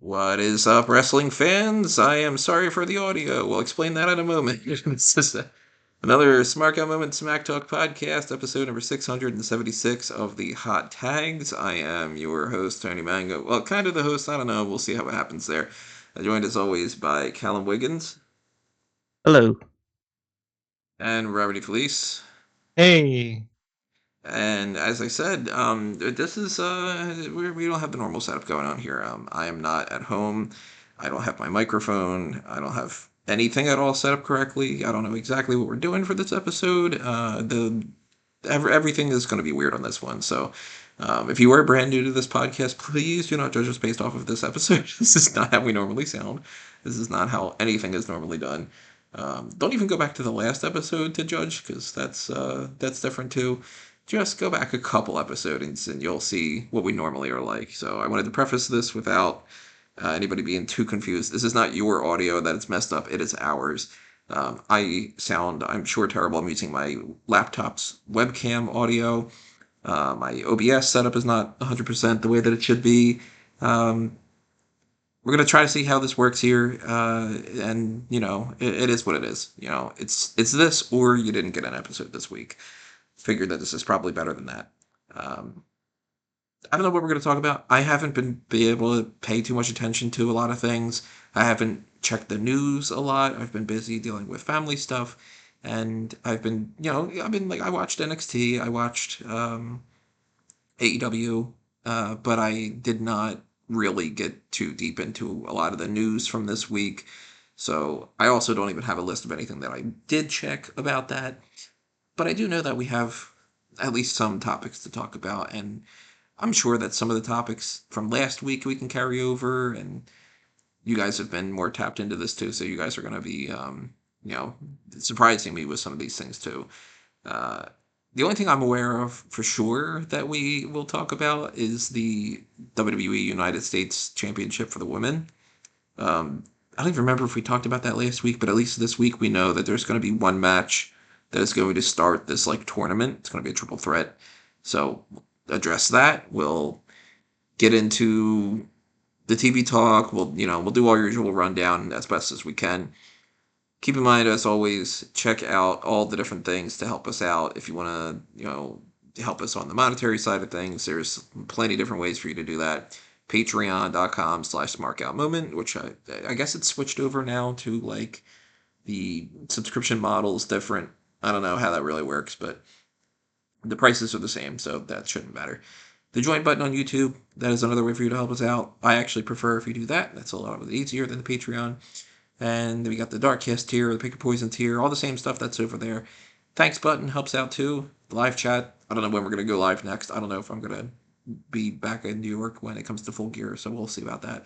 What is up, wrestling fans? I am sorry for the audio. We'll explain that in a moment. This is another Smark Moment Smack Talk podcast, episode number 676 of the Hot Tags. I am your host, Tony Mango. Well, kind of the host, I don't know. We'll see how it happens there. Joined as always by Callum Wiggins. Hello. And Robert Felice. Hey. And as I said, this is we don't have the normal setup going on here. I am not at home. I don't have my microphone. I don't have anything at all set up correctly. I don't know exactly what we're doing for this episode. Everything is going to be weird on this one. So, if you are brand new to this podcast, please do not judge us based off of this episode. This is not how we normally sound. This is not how anything is normally done. Don't even go back to the last episode to judge, because that's different too. Just go back a couple episodes and you'll see what we normally are like. So I wanted to preface this without anybody being too confused. This is not your audio that it's messed up. It is ours. I sound, I'm sure, terrible. I'm using my laptop's webcam audio. My OBS setup is not 100% the way that it should be. We're going to try to see how this works here. And, it is what it is. It's this or you didn't get an episode this week. Figured that this is probably better than that. I don't know what we're going to talk about. I haven't been able to pay too much attention to a lot of things. I haven't checked the news a lot. I've been busy dealing with family stuff. And I watched NXT. I watched AEW. But I did not really get too deep into a lot of the news from this week. So I also don't even have a list of anything that I did check about that. But I do know that we have at least some topics to talk about, and I'm sure that some of the topics from last week we can carry over, and you guys have been more tapped into this too, so you guys are going to be, surprising me with some of these things too. The only thing I'm aware of for sure that we will talk about is the WWE United States Championship for the women. I don't even remember if we talked about that last week, but at least this week we know that there's going to be one match that is going to start this tournament. It's going to be a triple threat. So address that. We'll get into the TV talk. We'll do our usual rundown as best as we can. Keep in mind, as always, check out all the different things to help us out. If you want to, help us on the monetary side of things, there's plenty of different ways for you to do that. Patreon.com/SmarkoutMoment, which I guess it's switched over now to the subscription model is different. I don't know how that really works, but the prices are the same, so that shouldn't matter. The join button on YouTube, that is another way for you to help us out. I actually prefer if you do that. That's a lot easier than the Patreon. And we got the Darkcast tier, the Pick Your Poison tier, all the same stuff that's over there. Thanks button helps out too. The live chat, I don't know when we're going to go live next. I don't know if I'm going to be back in New York when it comes to Full Gear, so we'll see about that.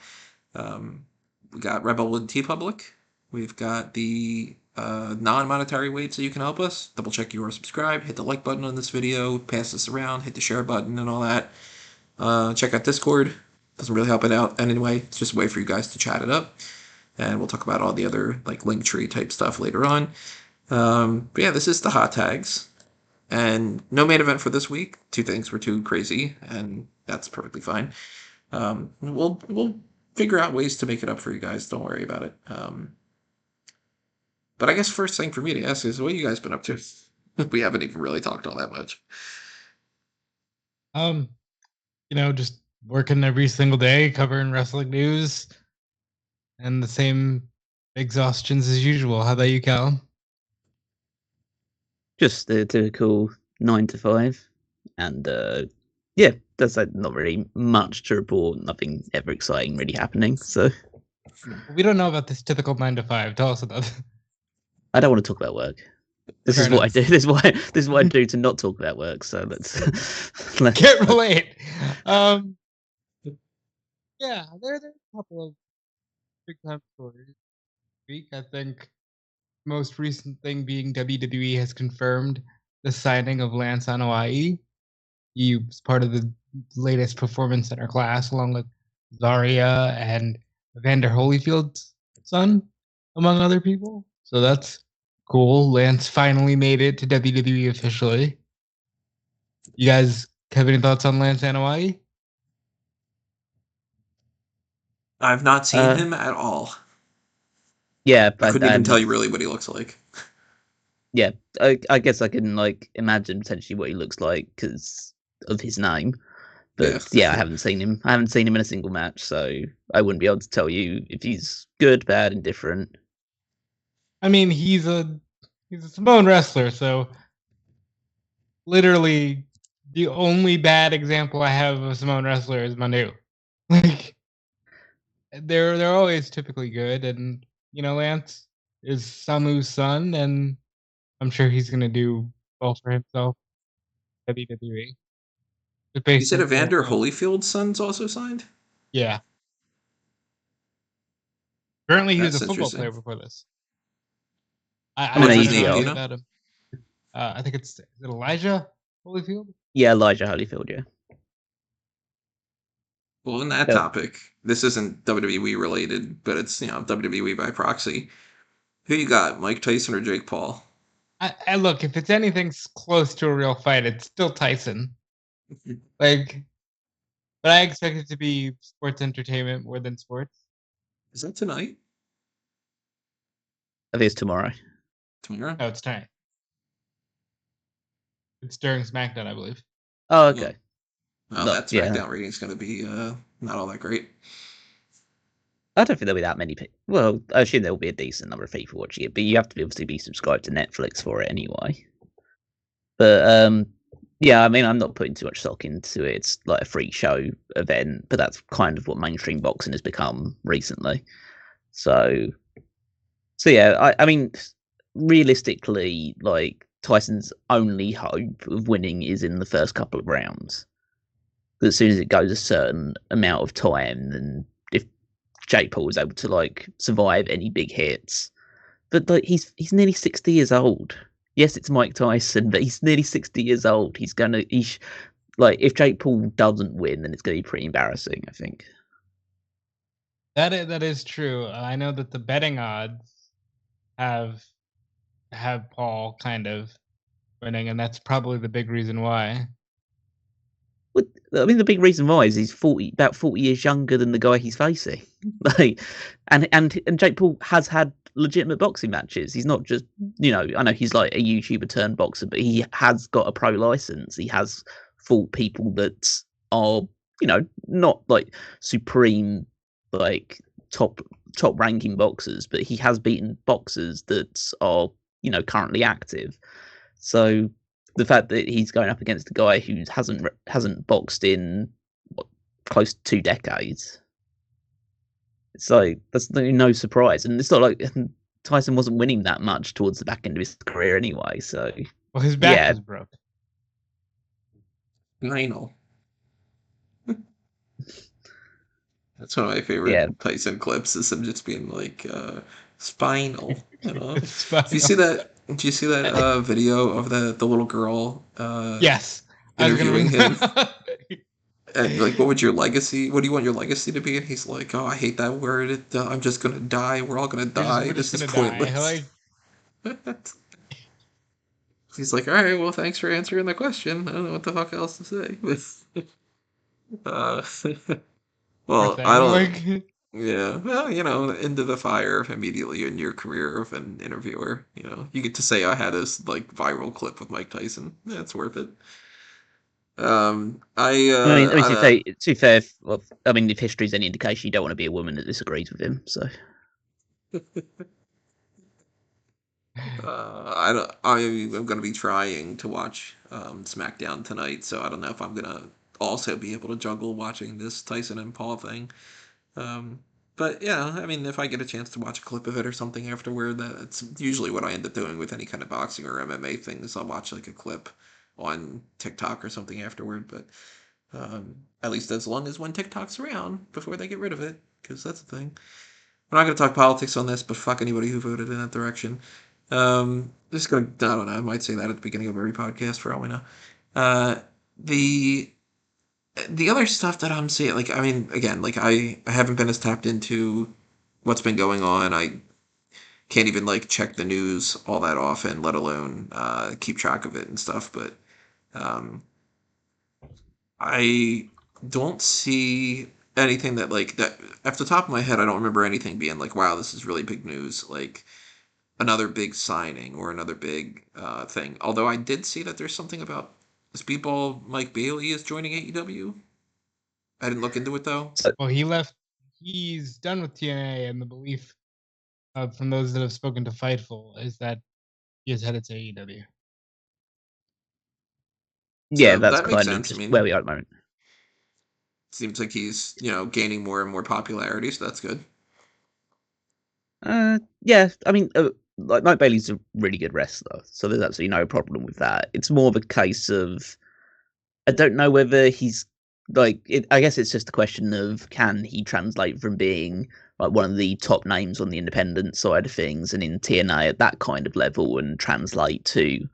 We got Rebel and TeePublic. We've got the non-monetary ways so you can help us. Double check you are subscribed. Hit the like button on this video. Pass this around. Hit the share button and all that. Check out Discord. Doesn't really help it out anyway. It's just a way for you guys to chat it up. And we'll talk about all the other Linktree type stuff later on. But yeah, this is the Hot Tags. And no main event for this week. Two things were too crazy, and that's perfectly fine. We'll figure out ways to make it up for you guys. Don't worry about it. But I guess first thing for me to ask is, what you guys been up to? We haven't even really talked all that much. Just working every single day, covering wrestling news, and the same exhaustions as usual. How about you, Cal? Just the typical 9 to 5. And yeah, there's not really much to report. Nothing ever exciting really happening. So we don't know about this typical 9 to 5. Tell us about it. I don't want to talk about work. This is what I do. This is what I do to not talk about work. So let's can't relate. Yeah, there's a couple of big time stories. Week, I think most recent thing being WWE has confirmed the signing of Lance Anoa'i. He was part of the latest Performance Center class, along with Zarya and Evander Holyfield's son, among other people. So that's cool. Lance finally made it to WWE officially. You guys have any thoughts on Lance Anoa'i? I've not seen Uh, him at all. Yeah, I but couldn't even tell you really what he looks like. yeah, I guess I can like imagine potentially what he looks like because of his name. Yeah. But yeah, I haven't seen him. I haven't seen him in a single match, so I wouldn't be able to tell you if he's good, bad, indifferent. I mean, he's a Samoan wrestler, so literally the only bad example I have of a Samoan wrestler is Manu. Like they're always typically good, and Lance is Samu's son, and I'm sure he's gonna do well for himself. WWE. You Based said on Evander Holyfield's son's also signed? yeah. Apparently, he was That's a football interesting. player before this. I'm an I What's don't his know name? Do ACL. you anything know? about him. I think is it Elijah Holyfield? Yeah, Elijah Holyfield. Yeah. Well, in that Yep. topic, this isn't WWE related, but it's WWE by proxy. Who you got, Mike Tyson or Jake Paul? I look, if it's anything close to a real fight, it's still Tyson. Like, but I expect it to be sports entertainment more than sports. Is that tonight? I think it's tomorrow. Tomorrow? No, it's tonight. It's during SmackDown, I believe. Oh, Yeah. okay. Well, Not that yeah. SmackDown rating's going to be not all that great. I don't think there'll be that many people. Well, I assume there'll be a decent number of people watching it, but you have to obviously be subscribed to Netflix for it anyway. But yeah, I mean, I'm not putting too much stock into it. It's like a free show event, but that's kind of what mainstream boxing has become recently. So yeah, I mean, realistically, like Tyson's only hope of winning is in the first couple of rounds. As soon as it goes a certain amount of time, then if Jake Paul is able to like survive any big hits, but like he's nearly 60 years old. Yes, it's Mike Tyson, but he's nearly 60 years old. Like if Jake Paul doesn't win, then it's gonna be pretty embarrassing, I think. That is true. I know that the betting odds have Paul kind of winning, and that's probably the big reason why. I mean, the big reason why is he's about 40 years younger than the guy he's facing. Like, and Jake Paul has had legitimate boxing matches. He's not just, I know he's like a YouTuber turned boxer, but he has got a pro license. He has fought people that are, not like supreme, like top ranking boxers, but he has beaten boxers that are, currently active. So the fact that he's going up against a guy who hasn't boxed in close to 2 decades, it's like that's no surprise, and it's not like Tyson wasn't winning that much towards the back end of his career anyway. So Well, his back yeah, was broke. Spinal. That's one of my yeah, favorite Tyson clips is him just being like, spinal. It's If you fine. see that, did you see that video of the little girl Yes, I was gonna interviewing bring him? that up. And like, what would your legacy? What do you want your legacy to be? And he's like, "Oh, I hate that word. I'm just gonna die. We're all gonna die. We're just This is gonna die. pointless." Like He's like, "All right, well, thanks for answering the question. I don't know what the fuck else to say." uh, poor well, I thing. don't. Like Yeah, well, into the fire immediately in your career of an interviewer. You get to say I had this like viral clip with Mike Tyson. Yeah, it's worth it. I mean, I to be fair, well, I mean, if history's any indication, you don't want to be a woman that disagrees with him. So I don't. I'm gonna be trying to watch SmackDown tonight, so I don't know if I'm gonna also be able to juggle watching this Tyson and Paul thing. Um, but yeah, I mean, if I get a chance to watch a clip of it or something afterward, that's usually what I end up doing with any kind of boxing or MMA thing. Is I'll watch like a clip on TikTok or something afterward. But at least as long as when TikTok's around before they get rid of it, because that's the thing. We're not going to talk politics on this, but fuck anybody who voted in that direction. Just gonna, I don't know. I might say that at the beginning of every podcast for all we know. Uh, the the other stuff that I'm seeing, like, I mean, again, like, I haven't been as tapped into what's been going on. I can't even, like, check the news all that often, let alone keep track of it and stuff. But um, I don't see anything that like that off the top of my head, I don't remember anything being like, wow, this is really big news. Like another big signing or another big thing. Although I did see that there's something about Speedball Mike Bailey is joining AEW. I didn't look into it though. So, Well, he left. He's done with TNA, and the belief from those that have spoken to Fightful is that he is headed to AEW. yeah, So that's that makes kind of sense. I just where mean, we are at the moment. seems like he's gaining more and more popularity, so that's good. Yeah, I mean, like Mike Bailey's a really good wrestler, so there's absolutely no problem with that. It's more of a case of I don't know whether he's like. I guess it's just a question of can he translate from being like one of the top names on the independent side of things and in TNA at that kind of level and translate to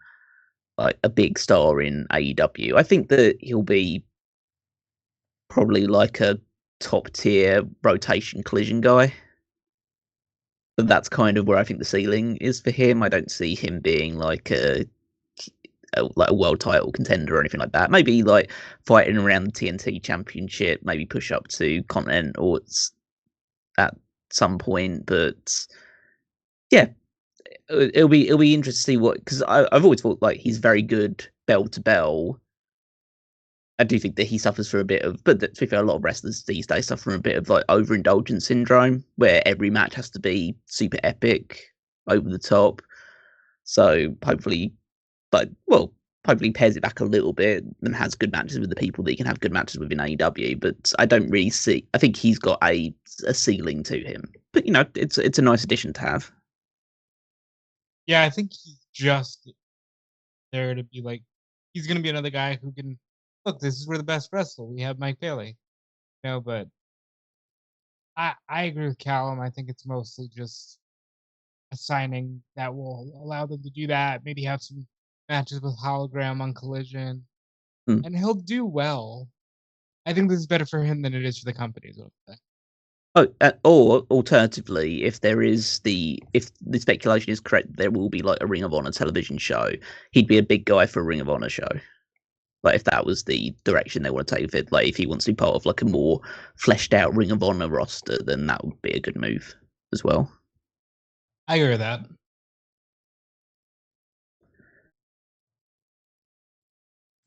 like a big star in AEW. I think that he'll be probably like a top tier rotation collision guy. But that's kind of where I think the ceiling is for him. I don't see him being like a world title contender or anything like that. Maybe like fighting around the TNT Championship, maybe push up to Continental at some point. But yeah, it'll be interesting to see what because I've always thought like he's very good bell to bell. I do think that he suffers from a bit of, but to be fair, a lot of wrestlers these days suffer from a bit of like overindulgence syndrome, where every match has to be super epic, over the top. So hopefully, but well, hopefully pares it back a little bit and has good matches with the people that you can have good matches with in AEW. But I don't really see. I think he's got a ceiling to him. But it's a nice addition to have. Yeah, I think he's just there to be like he's going to be another guy who can look. This is where the best wrestler. We have Mike Bailey, but I agree with Callum. I think it's mostly just a signing that will allow them to do that. Maybe have some matches with Hologram on Collision, and he'll do well. I think this is better for him than it is for the company. Is what I'm saying. Oh, or alternatively, if the speculation is correct, there will be like a Ring of Honor television show. He'd be a big guy for a Ring of Honor show. Like if that was the direction they want to take with it, like if he wants to be part of like a more fleshed out Ring of Honor roster, then that would be a good move as well. I agree with that.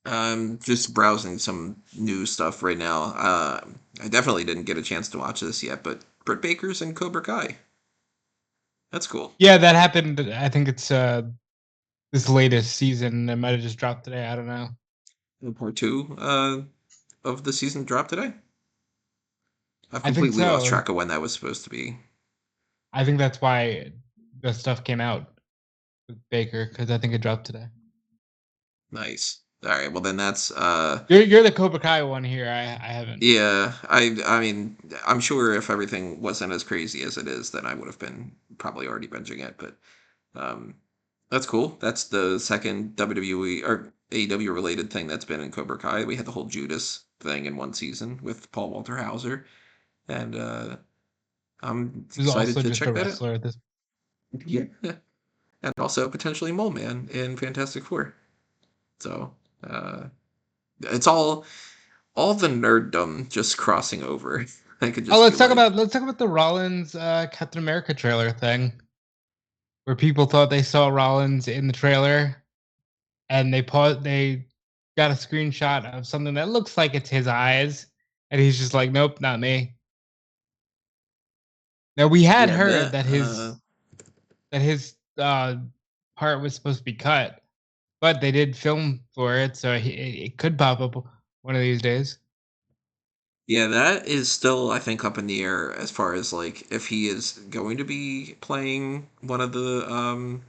I'm just browsing some new stuff right now. I definitely didn't get a chance to watch this yet, but Britt Baker's in Cobra Kai. That's cool. Yeah, that happened. I think it's this latest season. It might have just dropped today. I don't know. Part two of the season dropped today. I've I think completely lost so. track of when that was supposed to be. I think that's why the stuff came out with Baker because I think it dropped today. Nice. All right. Well, then that's You're the Cobra Kai one here. I haven't. yeah. I mean, I'm sure if everything wasn't as crazy as it is, then I would have been probably already binging it. But that's cool. That's the second WWE or AEW related thing that's been in Cobra Kai. We had the whole Judas thing in one season with Paul Walter Hauser, and I'm He was excited also to just a check that out. wrestler at this. Yeah, and also potentially Mole Man in Fantastic Four. So it's all the nerddom just crossing over. I could Oh, just feel like let's talk about the Rollins Captain America trailer thing, where people thought they saw Rollins in the trailer, and they got a screenshot of something that looks like it's his eyes, and he's just like, "Nope, not me." Now we had yeah heard that that his part was supposed to be cut, but they did film for it, so it could pop up one of these days. yeah that is still I think up in the air as far as like if he is going to be playing one of the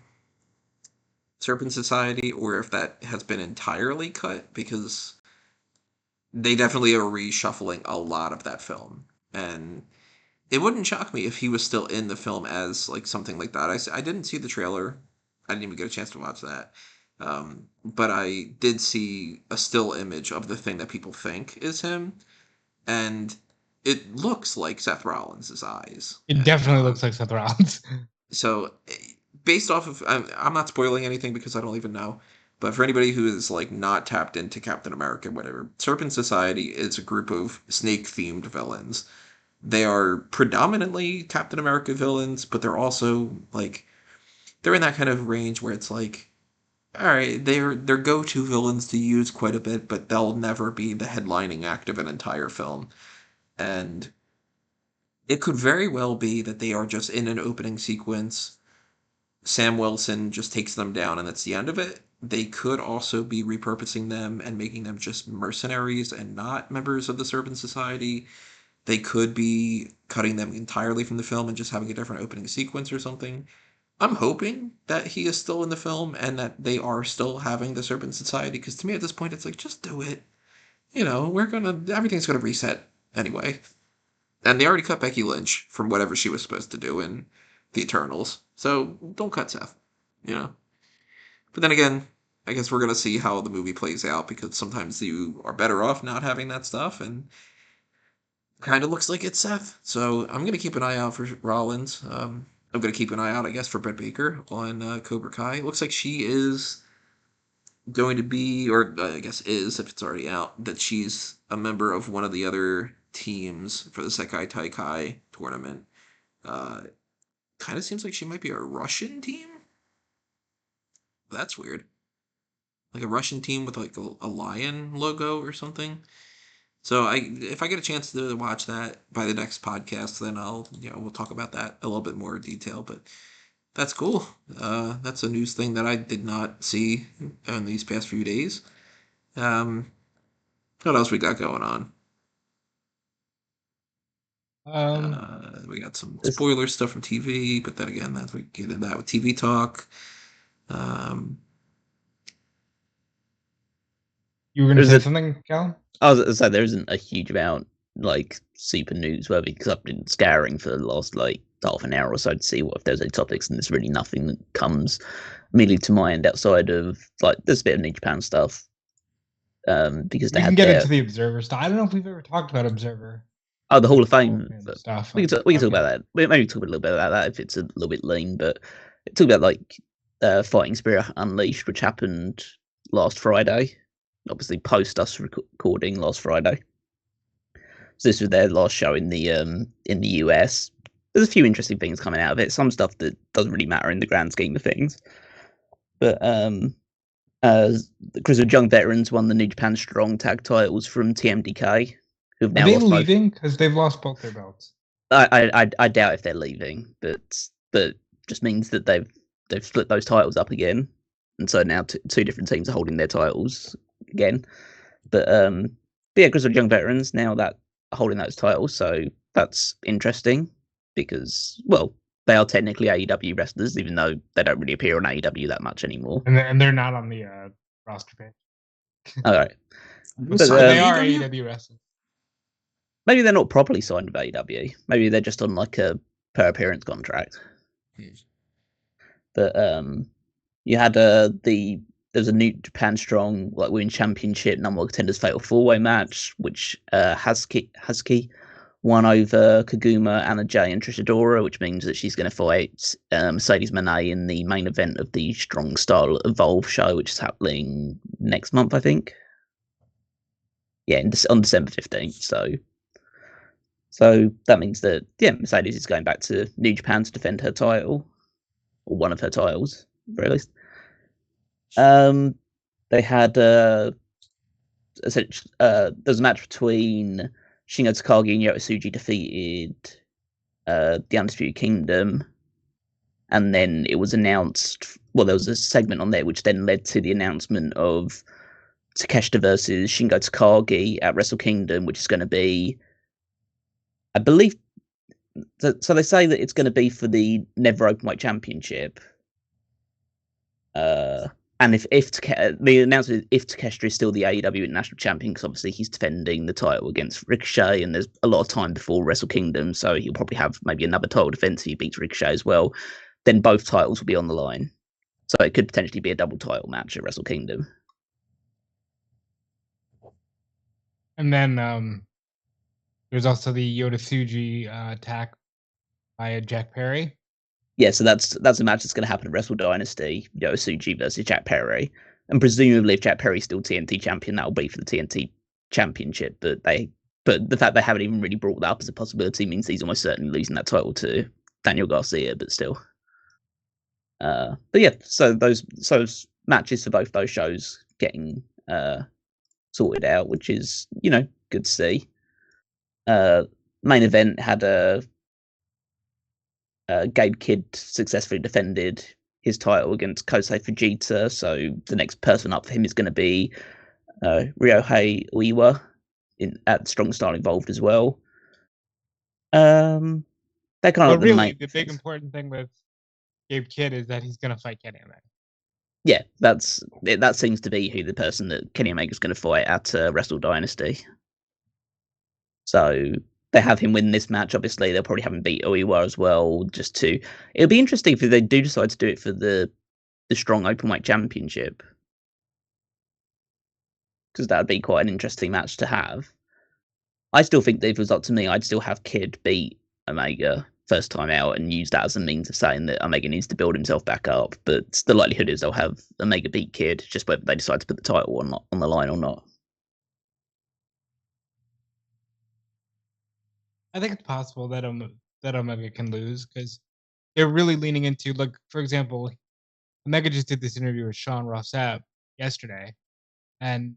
Serpent Society or if that has been entirely cut because they definitely are reshuffling a lot of that film and it wouldn't shock me if he was still in the film as like something like that. I didn't see the trailer. I didn't even get a chance to watch that. But I did see a still image of the thing that people think is him, and it looks like Seth Rollins' eyes. It And definitely looks like Seth Rollins. so, based off of, I'm not spoiling anything because I don't even know, But for anybody who is like not tapped into Captain America, whatever, Serpent Society is a group of snake-themed villains. They are predominantly Captain America villains, but they're also like they're in that kind of range where it's like, all right, they're go-to villains to use quite a bit, but they'll never be the headlining act of an entire film. And it could very well be that they are just in an opening sequence. Sam Wilson just takes them down, and that's the end of it. They could also be repurposing them and making them just mercenaries and not members of the Serpent Society. They could be cutting them entirely from the film and just having a different opening sequence or something. I'm hoping that he is still in the film and that they are still having the Serpent Society, because to me at this point it's like, just do it. Everything's gonna reset anyway. And they already cut Becky Lynch from whatever she was supposed to do in the Eternals. So don't cut Seth, you know? But then again, I guess we're gonna see how the movie plays out, because sometimes you are better off not having that stuff, and kind of looks like it's Seth. So I'm going to keep an eye out for Rollins. I'm going to keep an eye out, I guess, for Britt Baker on Cobra Kai. It looks like she is going to be, or I guess is, if it's already out, that she's a member of one of the other teams for the Sekai Taikai tournament. Kind of seems like she might be a Russian team. That's weird. Like a Russian team with like a lion logo or something. So if I get a chance to watch that by the next podcast, then we'll talk about that a little bit more in detail. But that's cool. That's a news thing that I did not see in these past few days. What else we got going on? We got some spoiler stuff from TV, but then again, we get into that with TV talk. You were going to say something, Cal? I was going to say there isn't a huge amount like super newsworthy, because I've been scouring for the last like half an hour or so to see if there's any topics, and there's really nothing that comes immediately to mind outside of like there's a bit of New Japan stuff. Because they can get into the Observer stuff. I don't know if we've ever talked about Observer. Oh, the Hall of Fame stuff. We can talk about that. Maybe talk a little bit about that if it's a little bit lean. But talk about like Fighting Spirit Unleashed, which happened last Friday. Obviously, post us recording last Friday. So this was their last show in the US. There's a few interesting things coming out of it. Some stuff that doesn't really matter in the grand scheme of things. But Chris of Young Veterans won the New Japan Strong tag titles from TMDK. Who've now Are they leaving? Because they've lost both their belts. I doubt if they're leaving, but just means that they've split those titles up again, and so now two different teams are holding their titles again. But yeah, Grizzled Young Veterans now that are holding those titles, so that's interesting because they are technically AEW wrestlers, even though they don't really appear on AEW that much anymore. And they're not on the roster page. All right, but they are AEW wrestlers. Maybe they're not properly signed with AEW. Maybe they're just on like a per appearance contract. Yes. But you had there's a New Japan Strong like Women's Championship number one contenders fatal 4-way match, which Husky won over Kaguma, Anna Jay, and Trish Adora, which means that she's going to fight Mercedes Moné in the main event of the Strong Style Evolve show, which is happening next month, I think. Yeah, on December 15th. So that means that Mercedes is going back to New Japan to defend her title, or one of her titles, at least. They had there's a match between Shingo Takagi and Yota Tsuji defeated the Undisputed Kingdom, and then it was announced. Well, there was a segment on there which then led to the announcement of Takeshita versus Shingo Takagi at Wrestle Kingdom, which is going to be, I believe. So they say that it's going to be for the Never Openweight Championship. And if the announcement is if Takeshita is still the AEW International Champion, because obviously he's defending the title against Ricochet, and there's a lot of time before Wrestle Kingdom, so he'll probably have maybe another title defense if he beats Ricochet as well. Then both titles will be on the line, so it could potentially be a double title match at Wrestle Kingdom. And then there's also the Yota Tsuji attack by Jack Perry. Yeah, so that's a match that's going to happen at Wrestle Dynasty, Yota Tsuji versus Jack Perry. And presumably, if Jack Perry's still TNT champion, that'll be for the TNT championship. But the fact they haven't even really brought that up as a possibility means he's almost certainly losing that title to Daniel Garcia. But still, but yeah. So those matches for both those shows getting sorted out, which is good to see. Main event had Gabe Kidd successfully defended his title against Kosei Fujita, so the next person up for him is going to be Ryohei Oiwa at Strong Style involved as well. They're kind of the big important thing with Gabe Kidd is that he's going to fight Kenny Omega. Yeah, that seems to be who the person that Kenny Omega is going to fight at Wrestle Dynasty. So they have him win this match. Obviously, they'll probably have him beat Oiwa as well. It'll be interesting if they do decide to do it for the Strong Openweight Championship, because that would be quite an interesting match to have. I still think that if it was up to me, I'd still have Kidd beat Omega first time out and use that as a means of saying that Omega needs to build himself back up. But the likelihood is they'll have Omega beat Kidd, just whether they decide to put the title on the line or not. I think it's possible that Omega can lose because they're really leaning into, like, for example, Omega just did this interview with Sean Ross Sapp yesterday, and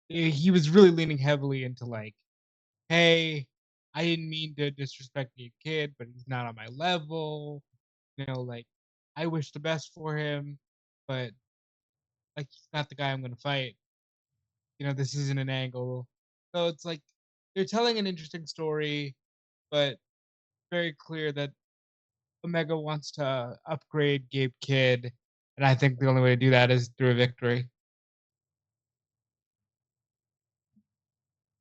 he was really leaning heavily into, like, hey, I didn't mean to disrespect the kid, but he's not on my level. Like, I wish the best for him, but like, he's not the guy I'm going to fight. This isn't an angle. So it's like they're telling an interesting story, but very clear that Omega wants to upgrade Gabe Kidd, and I think the only way to do that is through a victory.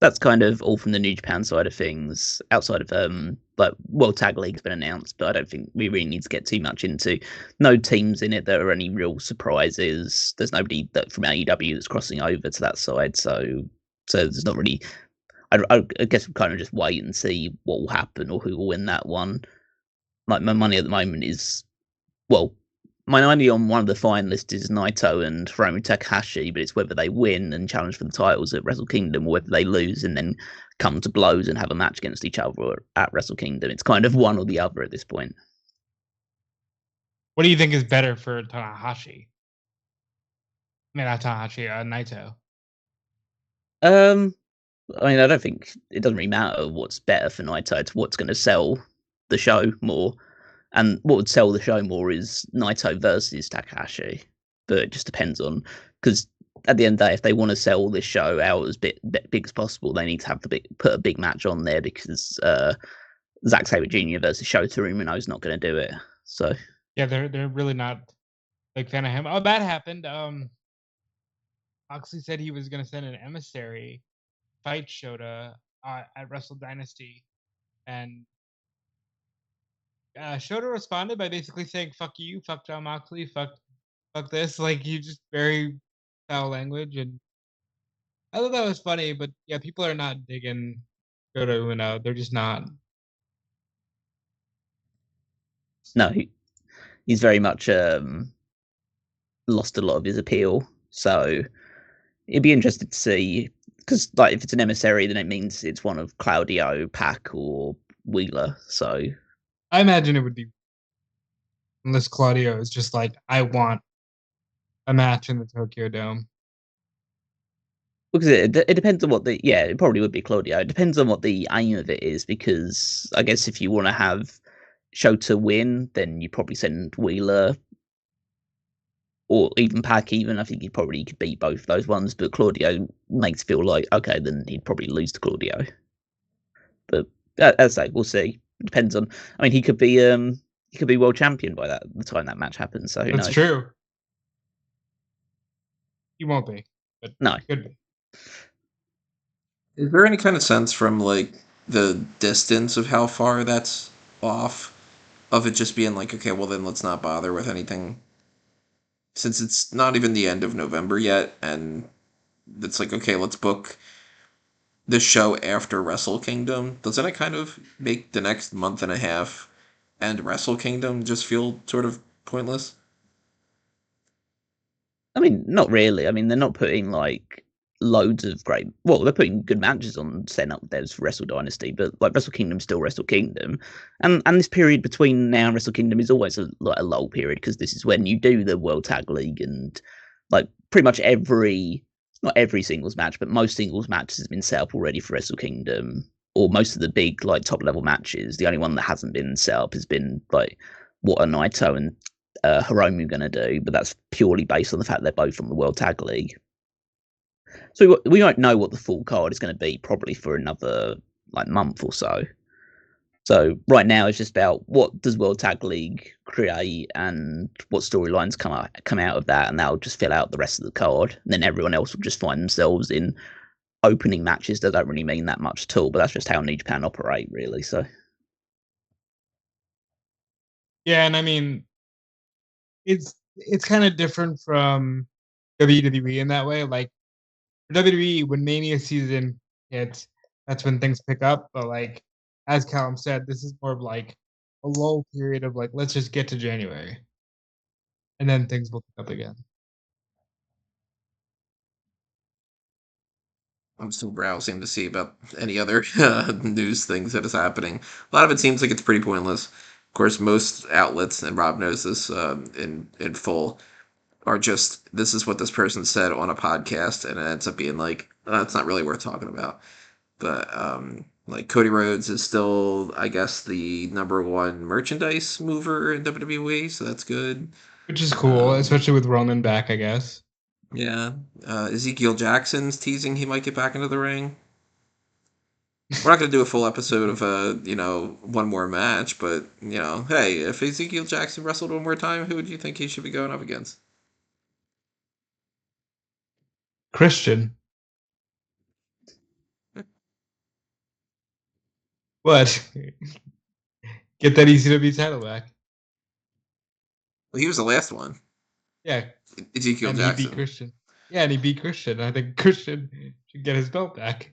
That's kind of all from the New Japan side of things. Outside of World Tag League's been announced, but I don't think we really need to get too much into. No teams in it that are any real surprises. There's nobody from AEW that's crossing over to that side, so there's not really. I guess we kind of just wait and see what will happen or who will win that one. Like, my money at the moment is, my money on one of the finalists is Naito and Hiromu Takahashi, but it's whether they win and challenge for the titles at Wrestle Kingdom or whether they lose and then come to blows and have a match against each other at Wrestle Kingdom. It's kind of one or the other at this point. What do you think is better for Tanahashi? Not Tanahashi, Naito. I don't think it doesn't really matter what's better for Naito. It's what's going to sell the show more. And what would sell the show more is Naito versus Takahashi. But it just depends on, because at the end of the day, if they want to sell this show out as big as possible, they need to have put a big match on there, because Zack Sabre Jr. versus Shota Umino is not going to do it. So yeah, they're really not a big fan of him. Oh, that happened. Moxley said he was going to send an emissary fight Shota at Wrestle Dynasty, and Shota responded by basically saying "fuck you, fuck Jon Moxley, fuck this." Like, you just very foul language, and I thought that was funny. But yeah, people are not digging Shota Umino. They're just not. No, he's very much lost a lot of his appeal. So it'd be interesting to see, because like, if it's an emissary, then it means it's one of Claudio, Pac, or Wheeler. So I imagine it would be, unless Claudio is just like, I want a match in the Tokyo Dome. Because it depends on what it probably would be Claudio. It depends on what the aim of it is, because I guess if you want to have Shota win, then you probably send Wheeler or even Pac. I think he probably could beat both those ones, but Claudio makes it feel like, okay, then he'd probably lose to Claudio. But as I say, we'll see. It depends on. I mean, he could be world champion by the time that match happens. So who knows? That's true. He won't be, but no, he could be. Is there any kind of sense from like the distance of how far that's off, of it just being like, okay, well then let's not bother with anything, since it's not even the end of November yet, and it's like, okay, let's book this show after Wrestle Kingdom? Doesn't it kind of make the next month and a half and Wrestle Kingdom just feel sort of pointless? I mean, not really. I mean, they're not putting like loads of great. Well, they're putting good matches on setting up there's Wrestle Dynasty, but like Wrestle Kingdom's still Wrestle Kingdom, and this period between now and Wrestle Kingdom is always a lull period because this is when you do the World Tag League and like pretty much not every singles match, but most singles matches has been set up already for Wrestle Kingdom, or most of the big like top level matches. The only one that hasn't been set up has been like what are Naito and Hiromu going to do, but that's purely based on the fact they're both on the World Tag League. So we won't know what the full card is going to be probably for another like month or so. So right now it's just about what does World Tag League create and what storylines come out of that, and that'll just fill out the rest of the card. And then everyone else will just find themselves in opening matches that don't really mean that much at all. But that's just how New Japan operate, really. So yeah, and I mean, it's kind of different from WWE in that way. Like WWE, when Mania season hits, that's when things pick up. But like as Callum said, this is more of like a lull period of like let's just get to January, and then things will pick up again. I'm still browsing to see about any other news things that is happening. A lot of it seems like it's pretty pointless. Of course, most outlets, and Rob knows this in full, are just this is what this person said on a podcast, and it ends up being like it's not really worth talking about. But like Cody Rhodes is still, I guess, the #1 merchandise mover in WWE, so that's good. Which is cool, especially with Roman back, I guess. Yeah. Ezekiel Jackson's teasing he might get back into the ring. We're not going to do a full episode of, one more match, but, hey, if Ezekiel Jackson wrestled one more time, who would you think he should be going up against? Christian. What? Get that ECW title back. Well, he was the last one. Yeah. Ezekiel Jackson. He beat Christian. Yeah, and he beat Christian. I think Christian should get his belt back.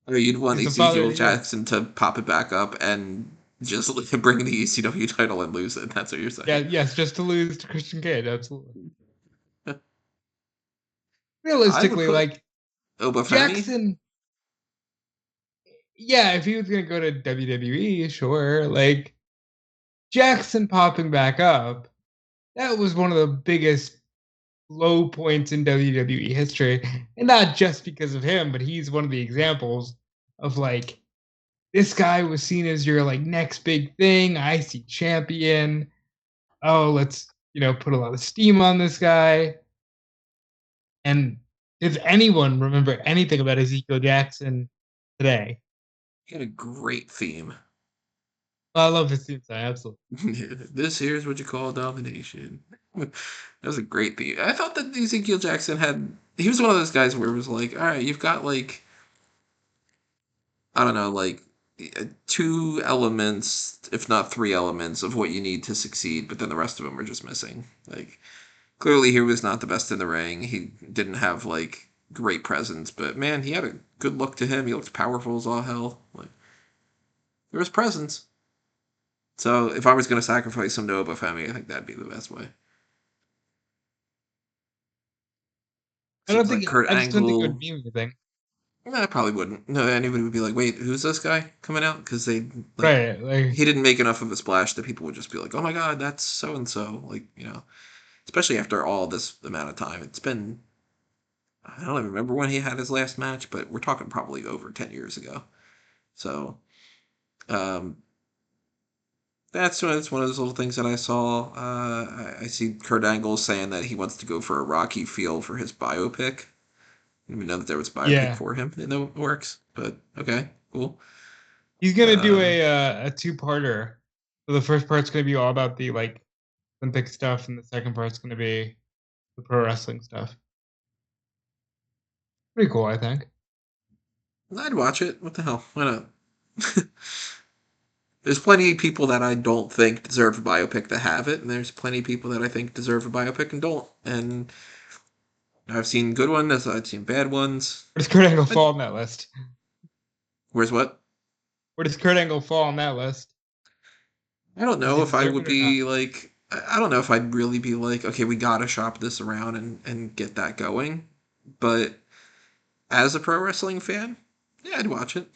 Or you'd want Ezekiel Jackson to pop it back up and just bring the ECW title and lose it. That's what you're saying. Yeah, yes, just to lose to Christian Cage, absolutely. Realistically, like Jackson. Yeah, if he was gonna go to WWE, sure. Like Jackson popping back up, that was one of the biggest low points in WWE history, and not just because of him, but he's one of the examples of like this guy was seen as your like next big thing, IC champion. Oh, let's put a lot of steam on this guy. And does anyone remember anything about Ezekiel Jackson today? He had a great theme. I love his theme song, absolutely. This here's what you call domination. That was a great theme. I thought that Ezekiel Jackson he was one of those guys where it was like, all right, you've got like, I don't know, like 2 elements, if not 3 elements of what you need to succeed, but then the rest of them are just missing. Like, clearly he was not the best in the ring. He didn't have like great presence, but man, he had a good look to him. He looked powerful as all hell. Like, there was presence. So if I was going to sacrifice him to Obafemi, I think that'd be the best way. I just don't think it would be anything. No, I probably wouldn't. No, anybody would be like, wait, who's this guy coming out? Because he didn't make enough of a splash that people would just be like, oh my god, that's so-and-so. Like, especially after all this amount of time. It's been, I don't even remember when he had his last match, but we're talking probably over 10 years ago. So, that's one of those little things that I saw. I see Kurt Angle saying that he wants to go for a Rocky feel for his biopic. I didn't even know that there was a biopic for him in the works, but okay, cool. He's gonna do a 2-parter. So the first part's gonna be all about the like Olympic stuff, and the second part's gonna be the pro wrestling stuff. Pretty cool, I think. I'd watch it. What the hell? Why not? There's plenty of people that I don't think deserve a biopic that have it, and there's plenty of people that I think deserve a biopic and don't. And I've seen good ones, I've seen bad ones. Where does Kurt Angle fall on that list? Where's what? Where does Kurt Angle fall on that list? I don't know if I would be like I don't know if I'd really be like, okay, we gotta shop this around and get that going. But as a pro wrestling fan, yeah, I'd watch it.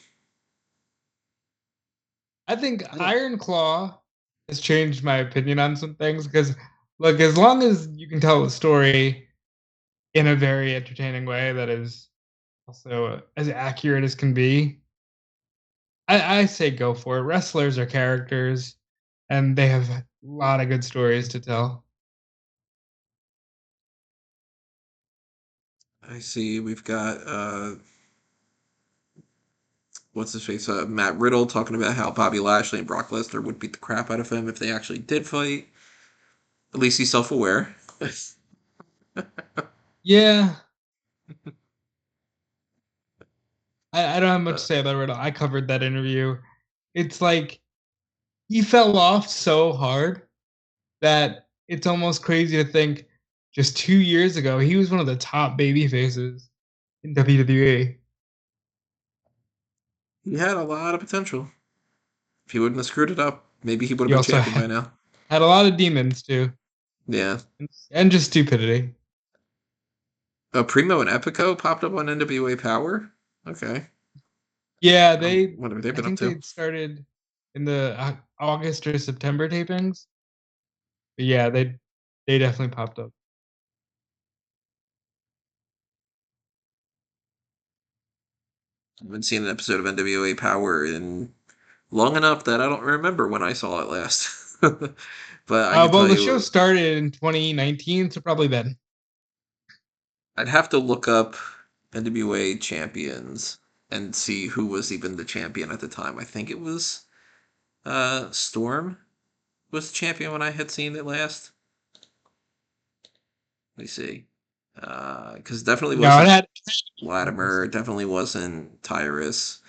I think I don't. Iron Claw has changed my opinion on some things because, look, as long as you can tell the story in a very entertaining way that is also as accurate as can be, I say go for it. Wrestlers are characters, and they have a lot of good stories to tell. I see. We've got what's his face? Matt Riddle talking about how Bobby Lashley and Brock Lesnar would beat the crap out of him if they actually did fight. At least he's self-aware. Yeah, I don't have much Uh, to say about Riddle. I covered that interview. It's like he fell off so hard that it's almost crazy to think just 2 years ago he was one of the top baby faces in WWE. he had a lot of potential. If he wouldn't have screwed it up, maybe he would have He been also champion by now. had a lot of demons too, Yeah. and just stupidity. Primo and Epico popped up on NWA Power. Okay. Yeah, What have they I been up think to? they started in the August or September tapings. But yeah, they definitely popped up. I haven't seen an episode of NWA Power in long enough that I don't remember when I saw it last. But I can Well, tell the show you, started in 2019, so probably then. I'd have to look up NWA champions and see who was even the champion at the time. I think it was Storm was the champion when I had seen it last. Let me see. Because definitely No, it wasn't had Latimer, definitely wasn't Tyrus.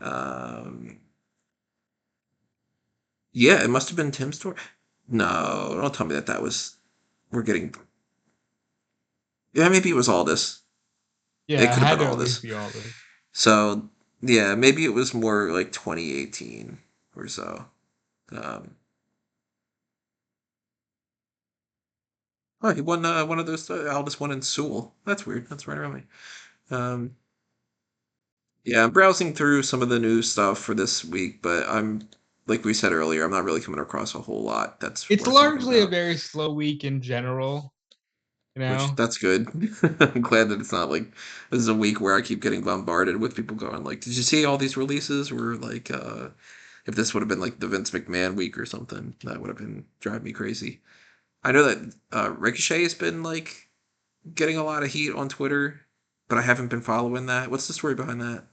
Um, yeah, it must have been Tim Storm. No, don't tell me that was. We're getting. Yeah, maybe it was Aldis. It yeah, it could have had been to at least Aldis. be all this. So yeah, maybe it was more like 2018 or so. Um, oh, he won one of those. Aldis won in Sewell. That's weird. That's right around me. Um, yeah, I'm browsing through some of the new stuff for this week, but I'm like we said earlier, I'm not really coming across a whole lot that's It's worth talking largely a about. very slow week in general, you Which know. that's good. I'm glad that it's not like this is a week where I keep getting bombarded with people going like, "Did you see all these releases?" Where like, if this would have been like the Vince McMahon week or something, that would have been driving me crazy. I know that Ricochet has been like getting a lot of heat on Twitter, but I haven't been following that. What's the story behind that?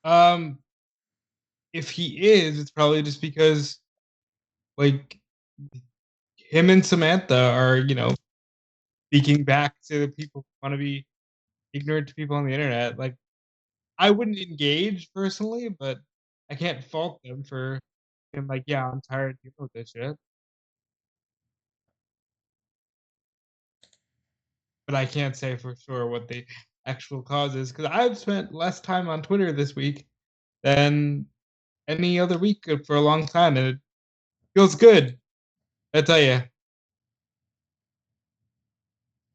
Um, if he is, it's probably just because like him and Samantha are, speaking back to the people who want to be ignorant to people on the internet. Like I wouldn't engage personally, but I can't fault them for being like, yeah, I'm tired of dealing with this shit. But I can't say for sure what the actual cause is because I've spent less time on Twitter this week than any other week for a long time, and it feels good. I tell you,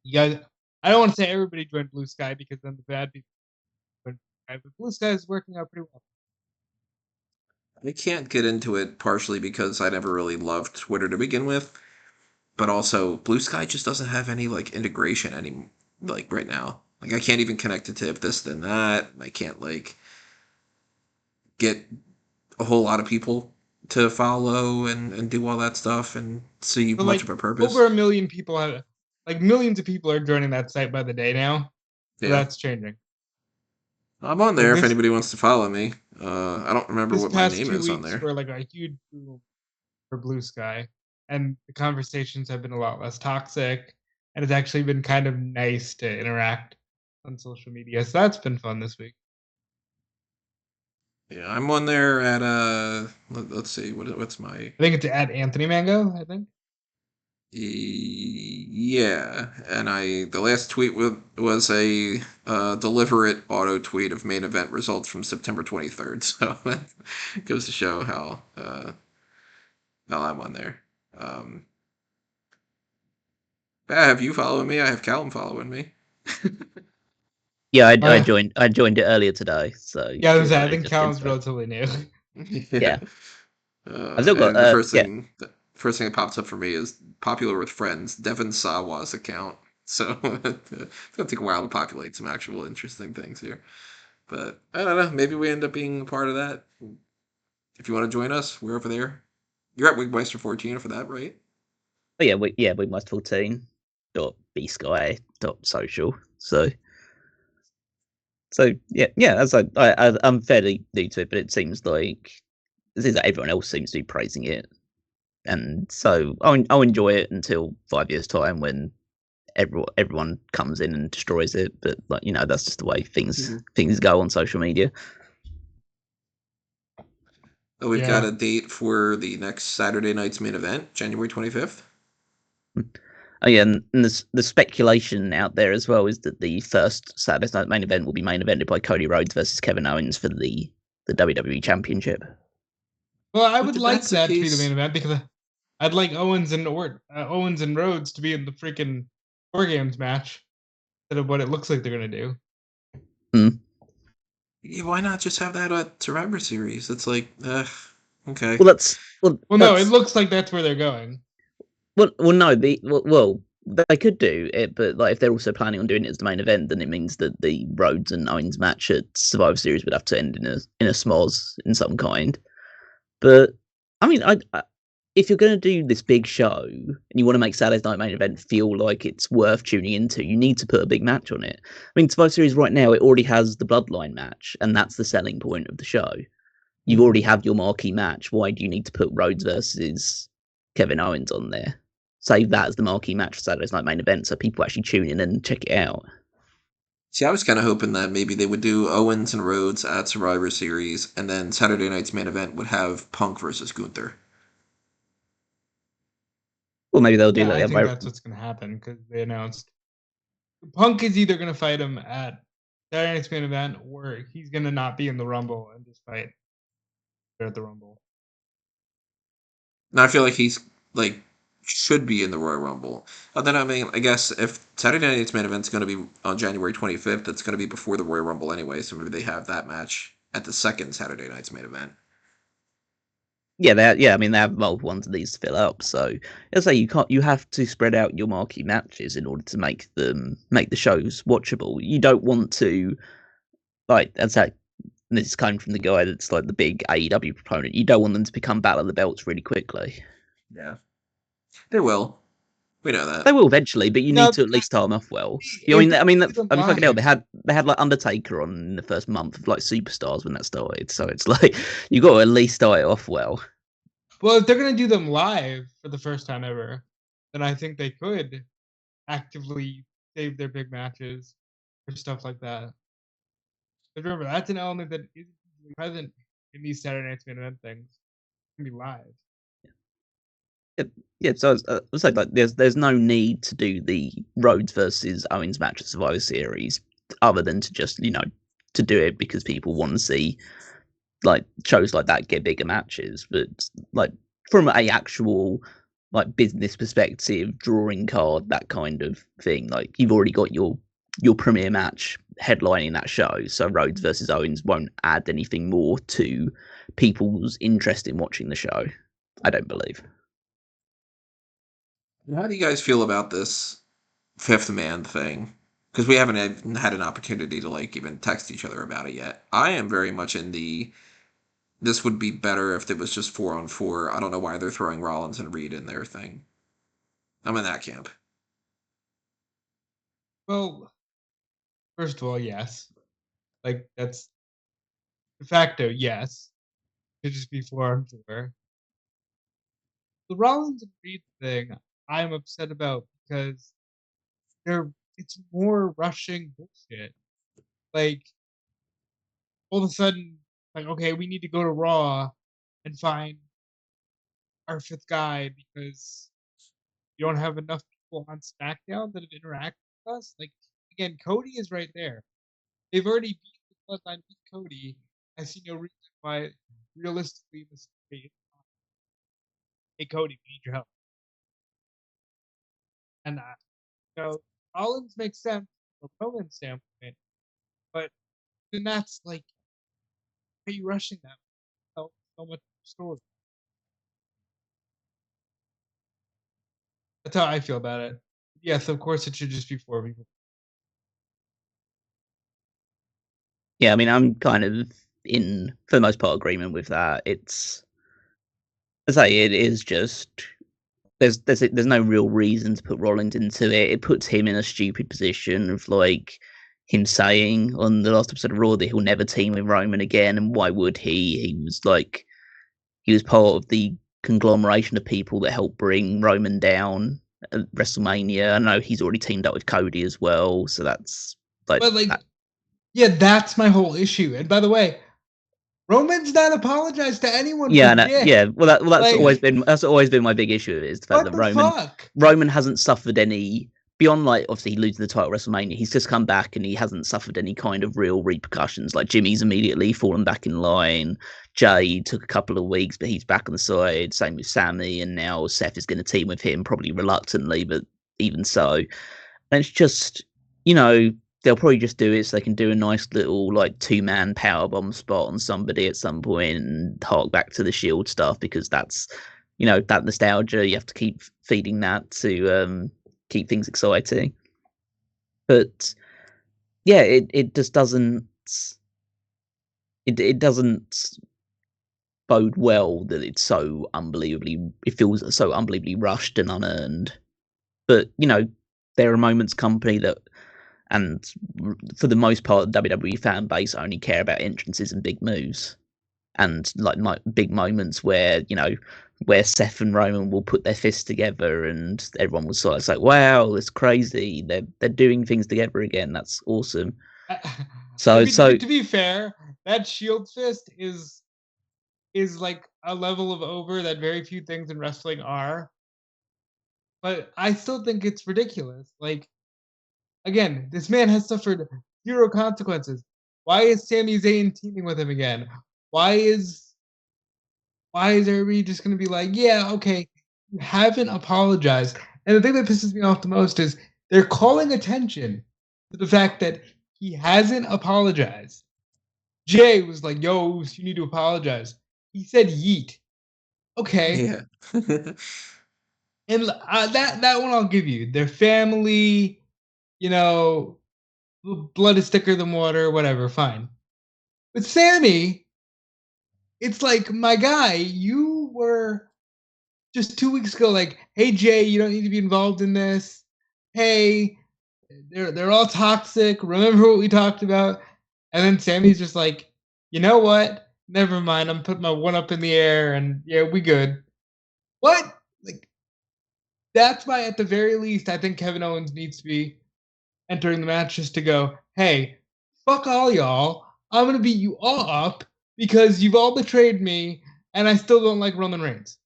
you guys. I don't want to say everybody joined Blue Sky because then the bad people joined Blue Sky, but Blue Sky is working out pretty well. I can't get into it partially because I never really loved Twitter to begin with, but also Blue Sky just doesn't have any like integration any like right now. Like I can't even connect it to if this then that. I can't like get a whole lot of people to follow and do all that stuff and see But much like of a purpose. over a million people have, like millions of people are joining that site by the day now, so Yeah. that's changing. I'm on Like there if anybody wants to follow me. I don't remember this what my past name two is on weeks there. were like a huge boom for Blue Sky, and the conversations have been a lot less toxic, and it's actually been kind of nice to interact on social media. So that's been fun this week. Yeah, I'm on there at let's see what's my I think it's at Anthony Mango. I think. yeah, and I the last tweet was a deliberate auto tweet of main event results from September 23rd. So that goes to show how I'm on there. I have you following me. I have Callum following me. Yeah, I Uh, joined. I joined it earlier today, so yeah, I was you're I probably think just Callum's into it. relatively new. Yeah, I've still got. And the Yeah, first thing that pops up for me is popular with friends, Devin Sawa's account. So it's gonna take a while to populate some actual interesting things here. But I don't know. Maybe we end up being a part of that. If you want to join us, we're over there. You're at Wigmeister 14 for that, right? but we must 14 dot dot social. So yeah. As I'm fairly new to it, but it seems like everyone else seems to be praising it, and so I'll enjoy it until 5 years time when everyone comes in and destroys it. But that's just the way things go on social media. Oh, we've got Yeah. a date for the next Saturday night's main event, January 25th. Oh yeah, and the speculation out there as well is that the first Saturday night main event will be main evented by Cody Rhodes versus Kevin Owens for the WWE Championship. Well, I But would if like that's the that to be the case, main event because I'd like Owens and Rhodes to be in the freaking WarGames match instead of what it looks like they're gonna do. yeah, why not just have that at Survivor Series? It's like, okay. Well, that's well, Well, no, it that's looks like that's where they're going. well, no, they could do it, but like if they're also planning on doing it as the main event, then it means that the Rhodes and Owens match at Survivor Series would have to end in a smoz in some kind. But I mean, if you're going to do this big show and you want to make Saturday's night main event feel like it's worth tuning into, you need to put a big match on it. I mean, Survivor Series right now, it already has the Bloodline match, and that's the selling point of the show. You already have your marquee match. Why do you need to put Rhodes versus Kevin Owens on there? Save that as the marquee match for Saturday's night main event, so people actually tune in and check it out. See, I was kind of hoping that maybe they would do Owens and Rhodes at Survivor Series, and then Saturday night's main event would have Punk versus Gunther. Well, maybe they'll do Yeah, that the I other think way. that's what's gonna happen because they announced Punk is either gonna fight him at Saturday night's main event or he's gonna not be in the Rumble and just fight at the Rumble. And I feel like he's like should be in the Royal Rumble. Then I mean, I guess if Saturday night's main event's going to be on January 25th, it's going to be before the Royal Rumble anyway. So maybe they have that match at the second Saturday night's main event. Yeah. I mean, they have multiple ones of these to fill up. So, as I say, you have to spread out your marquee matches in order to make the shows watchable. You don't want to, like, as I this is coming from the guy that's like the big AEW proponent. You don't want them to become Battle of the Belts really quickly. Yeah, they will. We know They that. will eventually, but you No, need to at least start them off well. if they do them Fucking hell, live, they had like Undertaker on in the first month of like Superstars when that started. So it's like you got to at least start it off well. well, if they're gonna do them live for the first time ever, then I think they could actively save their big matches for stuff like that. But remember, that's an element that isn't usually present in these Saturday Night's main event things. It can be live. Yeah, so I was like, there's no need to do the Rhodes versus Owens match at Survivor Series other than to just to do it because people want to see like shows like that get bigger matches. But like from a actual like business perspective, drawing card, that kind of thing, like you've already got your premiere match headlining that show. So Rhodes versus Owens won't add anything more to people's interest in watching the show. I don't believe. How do you guys feel about this fifth man thing? Because we haven't had an opportunity to like even text each other about it yet. I am very much in the this would be better if it was just 4-on-4. I don't know why they're throwing Rollins and Reed in their thing. I'm in that camp. Well, first of all, yes. Like that's de facto, yes. It should just be 4-on-4. The Rollins and Reed thing, I'm upset about because it's more rushing bullshit. Like all of a sudden, like okay, we need to go to Raw and find our fifth guy because you don't have enough people on SmackDown that have interacted with us. Like again, Cody is right there. They've already beat the Bloodline with Cody. I see no reason why, realistically, in this case, hey Cody, we need your help. And Rollins makes sense from a Roman standpoint, but then that's like, why are you rushing that? So much story. That's how I feel about it. Yes, of course, it should just be 4 people. Yeah, I mean, I'm kind of for the most part, agreement with that. It's, as I say, it is just there's no real reason to put Rollins into it. It puts him in a stupid position of like him saying on the last episode of Raw that he'll never team with Roman again, and why would he? He was part of the conglomeration of people that helped bring Roman down at WrestleMania. I know he's already teamed up with Cody as well, so that's like. But like, yeah, that's my whole issue. And by the way, Roman's not apologized to anyone. Yeah, for no, shit. yeah. Well, that's Like, always been my big issue is the fact what that the fuck? Roman hasn't suffered any beyond, like, obviously he loses the title at WrestleMania. He's just come back and he hasn't suffered any kind of real repercussions. Like Jimmy's immediately fallen back in line. Jay took a couple of weeks, but he's back on the side. Same with Sammy, and now Seth is going to team with him, probably reluctantly, but even so. And it's just, they'll probably just do it so they can do a nice little like 2-man powerbomb spot on somebody at some point and hark back to the Shield stuff, because that's, that nostalgia. You have to keep feeding that to keep things exciting. But yeah, it just doesn't. It doesn't bode well that it's so unbelievably. It feels so unbelievably rushed and unearned. But there are moments, company that. And for the most part, the WWE fan base only care about entrances and big moves, and like big moments where where Seth and Roman will put their fists together, and everyone will sort of say, "Wow, it's crazy! They're doing things together again. That's awesome." To be fair, that Shield fist is like a level of over that very few things in wrestling are. But I still think it's ridiculous. Like, again, this man has suffered 0 consequences. Why is Sami Zayn teaming with him again? Why is everybody just going to be like, yeah, okay, you haven't apologized? And the thing that pisses me off the most is they're calling attention to the fact that he hasn't apologized. Jay was like, yo, you need to apologize. He said yeet. Okay. Yeah. And that one I'll give you. Their family, blood is thicker than water, whatever, fine. But Sammy, it's like, my guy, you were just 2 weeks ago like, hey Jay, you don't need to be involved in this. Hey, they're all toxic. Remember what we talked about? And then Sammy's just like, you know what? Never mind. I'm putting my one up in the air, and yeah, we good. What? Like, that's why, at the very least, I think Kevin Owens needs to be entering the match just to go, hey, fuck all y'all. I'm gonna beat you all up because you've all betrayed me, and I still don't like Roman Reigns.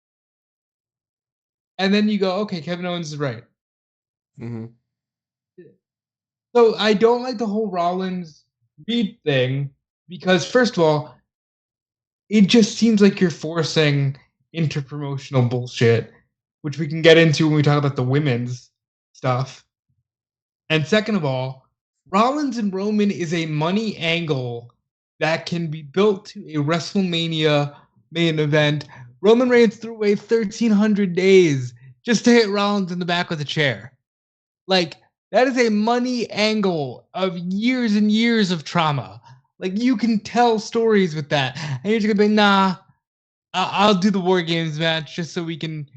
And then you go, okay, Kevin Owens is right. Mm-hmm. So I don't like the whole Rollins Reed thing because, first of all, it just seems like you're forcing interpromotional bullshit, which we can get into when we talk about the women's stuff. And second of all, Rollins and Roman is a money angle that can be built to a WrestleMania main event. Roman Reigns threw away 1,300 days just to hit Rollins in the back with a chair. Like, that is a money angle of years and years of trauma. Like, you can tell stories with that. And you're just going to be, nah, I'll do the WarGames match just so we can,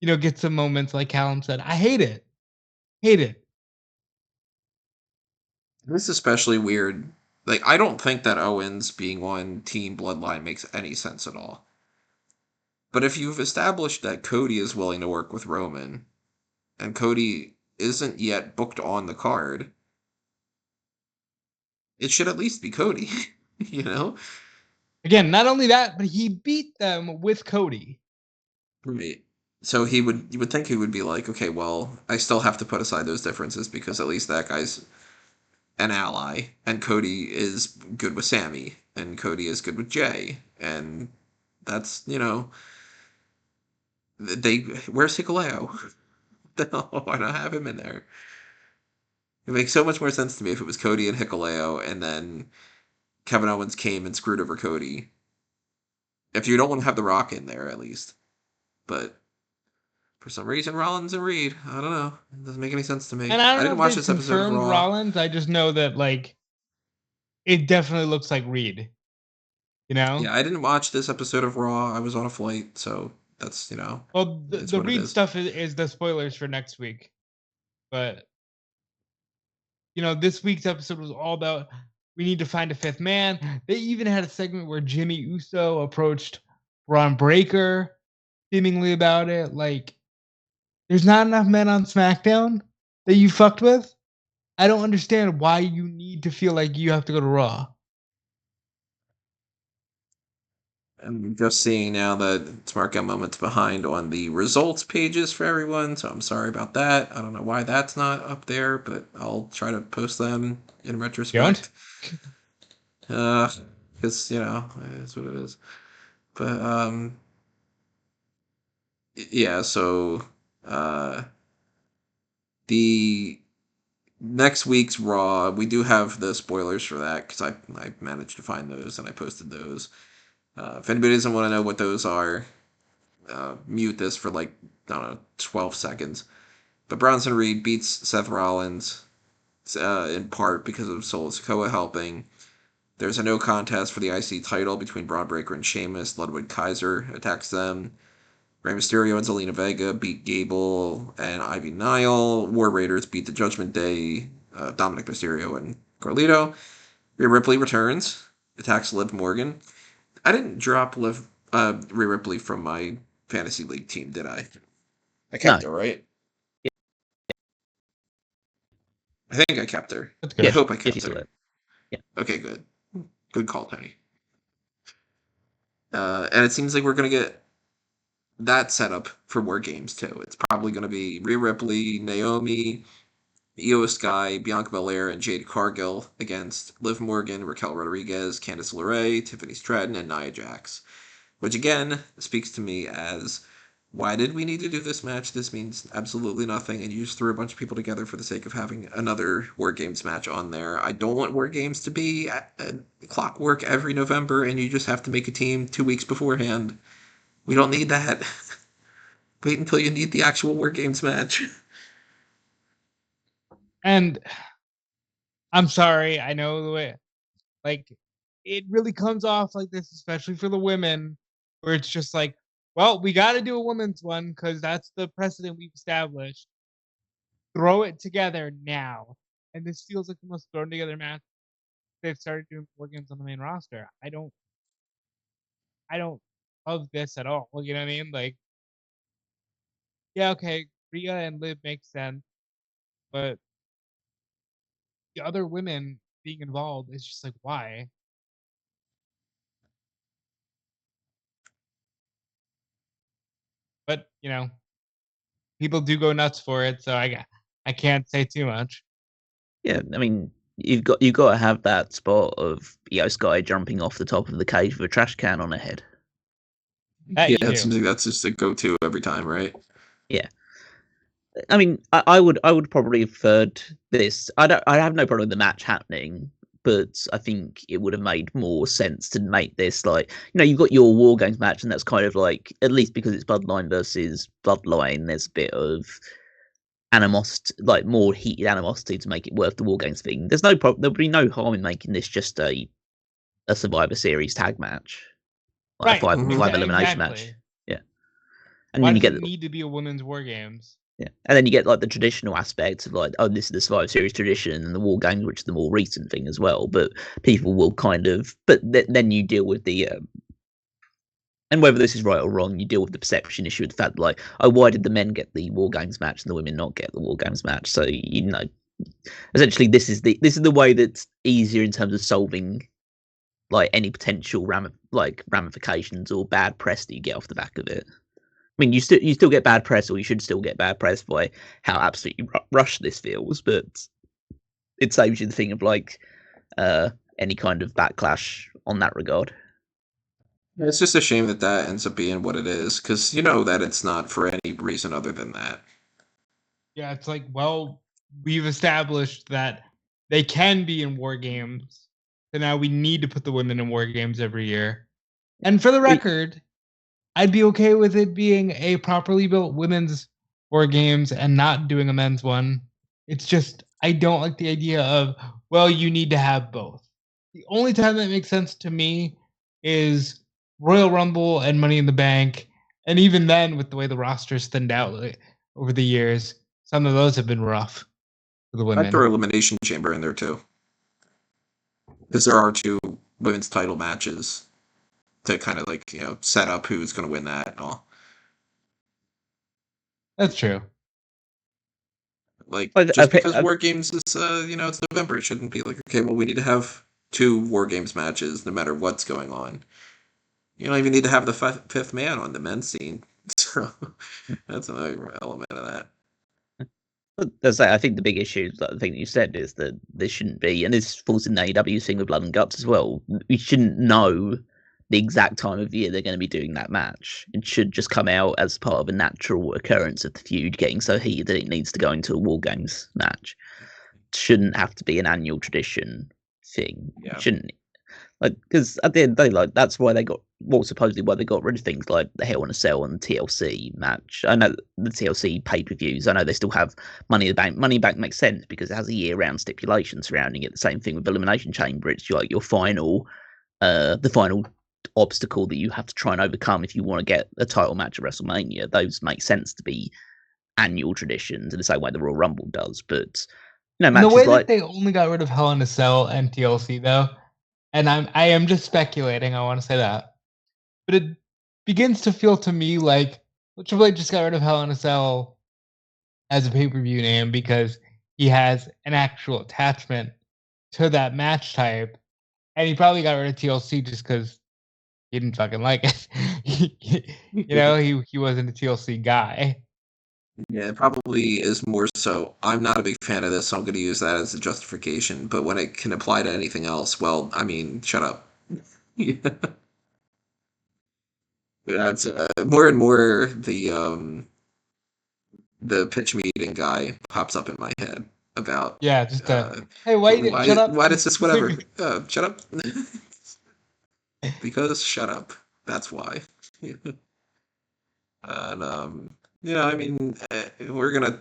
get some moments like Callum said. I hate it. Hate it. This is especially weird. Like, I don't think that Owens being on Team Bloodline makes any sense at all. But if you've established that Cody is willing to work with Roman, and Cody isn't yet booked on the card, it should at least be Cody, you know? Again, not only that, but he beat them with Cody. Right. So you would think he would be like, okay, well, I still have to put aside those differences because at least that guy's an ally, and Cody is good with Sammy, and Cody is good with Jay, and that's, where's Hikuleo? Why not have him in there? It makes so much more sense to me if it was Cody and Hikuleo, and then Kevin Owens came and screwed over Cody. If you don't want to have The Rock in there, at least. But for some reason, Rollins and Reed, I don't know. It doesn't make any sense to me. And I don't know didn't if watch they've this episode of confirmed Raw. Rollins. I just know that it definitely looks like Reed. You know? Yeah, I didn't watch this episode of Raw. I was on a flight, so that's Well, it's the what it Reed is. stuff is the spoilers for next week, but this week's episode was all about we need to find a fifth man. They even had a segment where Jimmy Uso approached Braun Breaker, seemingly about it. There's not enough men on SmackDown that you fucked with. I don't understand why you need to feel like you have to go to Raw. I'm just seeing now that Smark got moments behind on the results pages for everyone, so I'm sorry about that. I don't know why that's not up there, but I'll try to post them in retrospect. Because, it is what it is. But, yeah, so, the next week's Raw, we do have the spoilers for that, because I managed to find those, and I posted those. If anybody doesn't want to know what those are, mute this for I don't know, 12 seconds. But Bronson Reed beats Seth Rollins in part because of Solo Sikoa helping. There's a no contest for the IC title between Braun Breaker and Sheamus. Ludwig Kaiser attacks them. Rey Mysterio and Zelina Vega beat Gable and Ivy Nile. War Raiders beat the Judgment Day, Dominic Mysterio and Carlito. Rhea Ripley returns, attacks Liv Morgan. I didn't drop Rhea Ripley from my fantasy league team, did I? I kept her, right? I think I kept her. That's good. I hope I kept her. her. Yeah. Okay, good. Good call, Tony. And it seems like we're going to get that setup for WarGames, too. It's probably going to be Rhea Ripley, Naomi, Io Sky, Bianca Belair, and Jade Cargill against Liv Morgan, Raquel Rodriguez, Candice LeRae, Tiffany Stratton, and Nia Jax. Which, again, speaks to me as, why did we need to do this match? This means absolutely nothing, and you just threw a bunch of people together for the sake of having another WarGames match on there. I don't want WarGames to be clockwork every November, and you just have to make a team 2 weeks beforehand. We don't need that. Wait until you need the actual WarGames match. And I'm sorry, I know the way, it really comes off like this, especially for the women, where it's just well, we got to do a women's one because that's the precedent we've established. Throw it together now. And this feels like the most thrown together match they've started doing WarGames on the main roster. I don't love this at all. You know what I mean? Yeah, okay, Rhea and Liv makes sense, but the other women being involved is just why? But people do go nuts for it, so I can't say too much. Yeah, I mean, you've got to have that spot of Io Sky jumping off the top of the cage with a trash can on her head. It seems like that's just a go-to every time, right? Yeah. I mean, I would probably have preferred this. I have no problem with the match happening, but I think it would have made more sense to make this you've got your WarGames match, and that's kind of at least because it's Bloodline versus Bloodline, there's a bit of animosity, more heated animosity to make it worth the WarGames thing. There's no problem. There'll be no harm in making this just a Survivor Series tag match, right? A five elimination match. Yeah, and why then you does get it need to be a women's WarGames? Yeah, and then you get the traditional aspects of this is the Survivor Series tradition, and the WarGames, which is the more recent thing as well. But people will then you deal with the and whether this is right or wrong, you deal with the perception issue of the fact why did the men get the WarGames match and the women not get the WarGames match? So essentially this is the way that's easier in terms of solving any potential ramifications or bad press that you get off the back of it. I mean, you still get bad press, or you should still get bad press by how absolutely rushed this feels, but it saves you the thing of any kind of backlash on that regard. It's just a shame that ends up being what it is, because you know that it's not for any reason other than that. Yeah, it's well, we've established that they can be in WarGames. So now we need to put the women in WarGames every year. And for the record, I'd be okay with it being a properly built women's WarGames and not doing a men's one. It's just, I don't like the idea of, well, you need to have both. The only time that makes sense to me is Royal Rumble and Money in the Bank. And even then, with the way the roster's thinned out over the years, some of those have been rough for the women. I'd throw Elimination Chamber in there too, because there are 2 women's title matches to kind of like, set up who's going to win that and all. That's true. Like, just because WarGames is, it's November, it shouldn't be like, okay, well, we need to have 2 WarGames matches no matter what's going on. You don't even need to have the fifth man on the men's scene. So that's another element of that. I think the big issue, the thing that you said, is that there shouldn't be, and this falls in the AEW thing with Blood and Guts as well. We shouldn't know the exact time of year they're going to be doing that match. It should just come out as part of a natural occurrence of the feud getting so heated that it needs to go into a WarGames match. It shouldn't have to be an annual tradition thing. Yeah. It shouldn't. Because at the end of the day, that's why they got, supposedly why they got rid of things like the Hell in a Cell and TLC match. I know the TLC pay-per-views, I know they still have Money in the Bank. Money in the Bank makes sense because it has a year-round stipulation surrounding it. The same thing with Elimination Chamber. It's like your final, the final obstacle that you have to try and overcome if you want to get a title match at WrestleMania. Those make sense to be annual traditions in the same way the Royal Rumble does. But matches the way that they only got rid of Hell in a Cell and TLC though, and I am just speculating, I want to say that, but it begins to feel to me like Triple H just got rid of Hell in a Cell as a pay-per-view name because he has an actual attachment to that match type, and he probably got rid of TLC just because he didn't fucking like it. He wasn't a TLC guy. Yeah, it probably is more so. I'm not a big fan of this, so I'm going to use that as a justification. But when it can apply to anything else, well, I mean, shut up. That's more and more the pitch meeting guy pops up in my head about. Yeah, just hey, shut up. Why does this whatever? Shut up. Because shut up. That's why. And I mean, we're gonna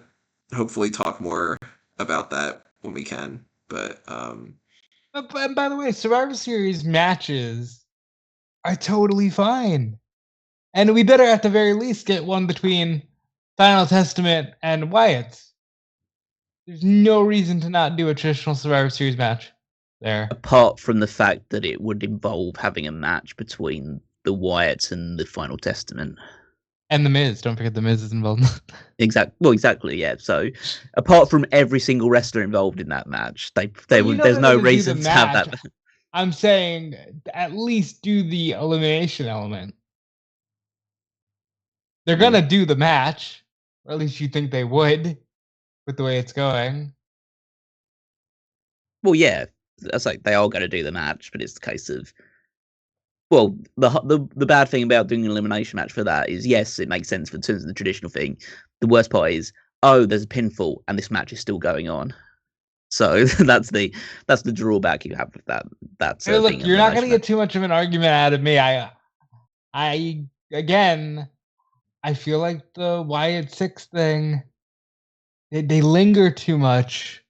hopefully talk more about that when we can. But and by the way, Survivor Series matches are totally fine, and we better at the very least get one between Final Testament and Wyatt's. There's no reason to not do a traditional Survivor Series match there. Apart from the fact that it would involve having a match between the Wyatts and the Final Testament. And The Miz. Don't forget The Miz is involved. Exactly, yeah. So, apart from every single wrestler involved in that match, there's no reason to have that. I'm saying at least do the elimination element. They're going to do the match, or at least you think they would, with the way it's going. Well, yeah. That's like they are going to do the match, but it's the case of, well, the bad thing about doing an elimination match for that is, yes, it makes sense for terms of the traditional thing. The worst part is, there's a pinfall and this match is still going on. So that's the drawback you have with that. Hey, look, you're not going to get too much of an argument out of me. I feel like the Wyatt 6 thing, they linger too much,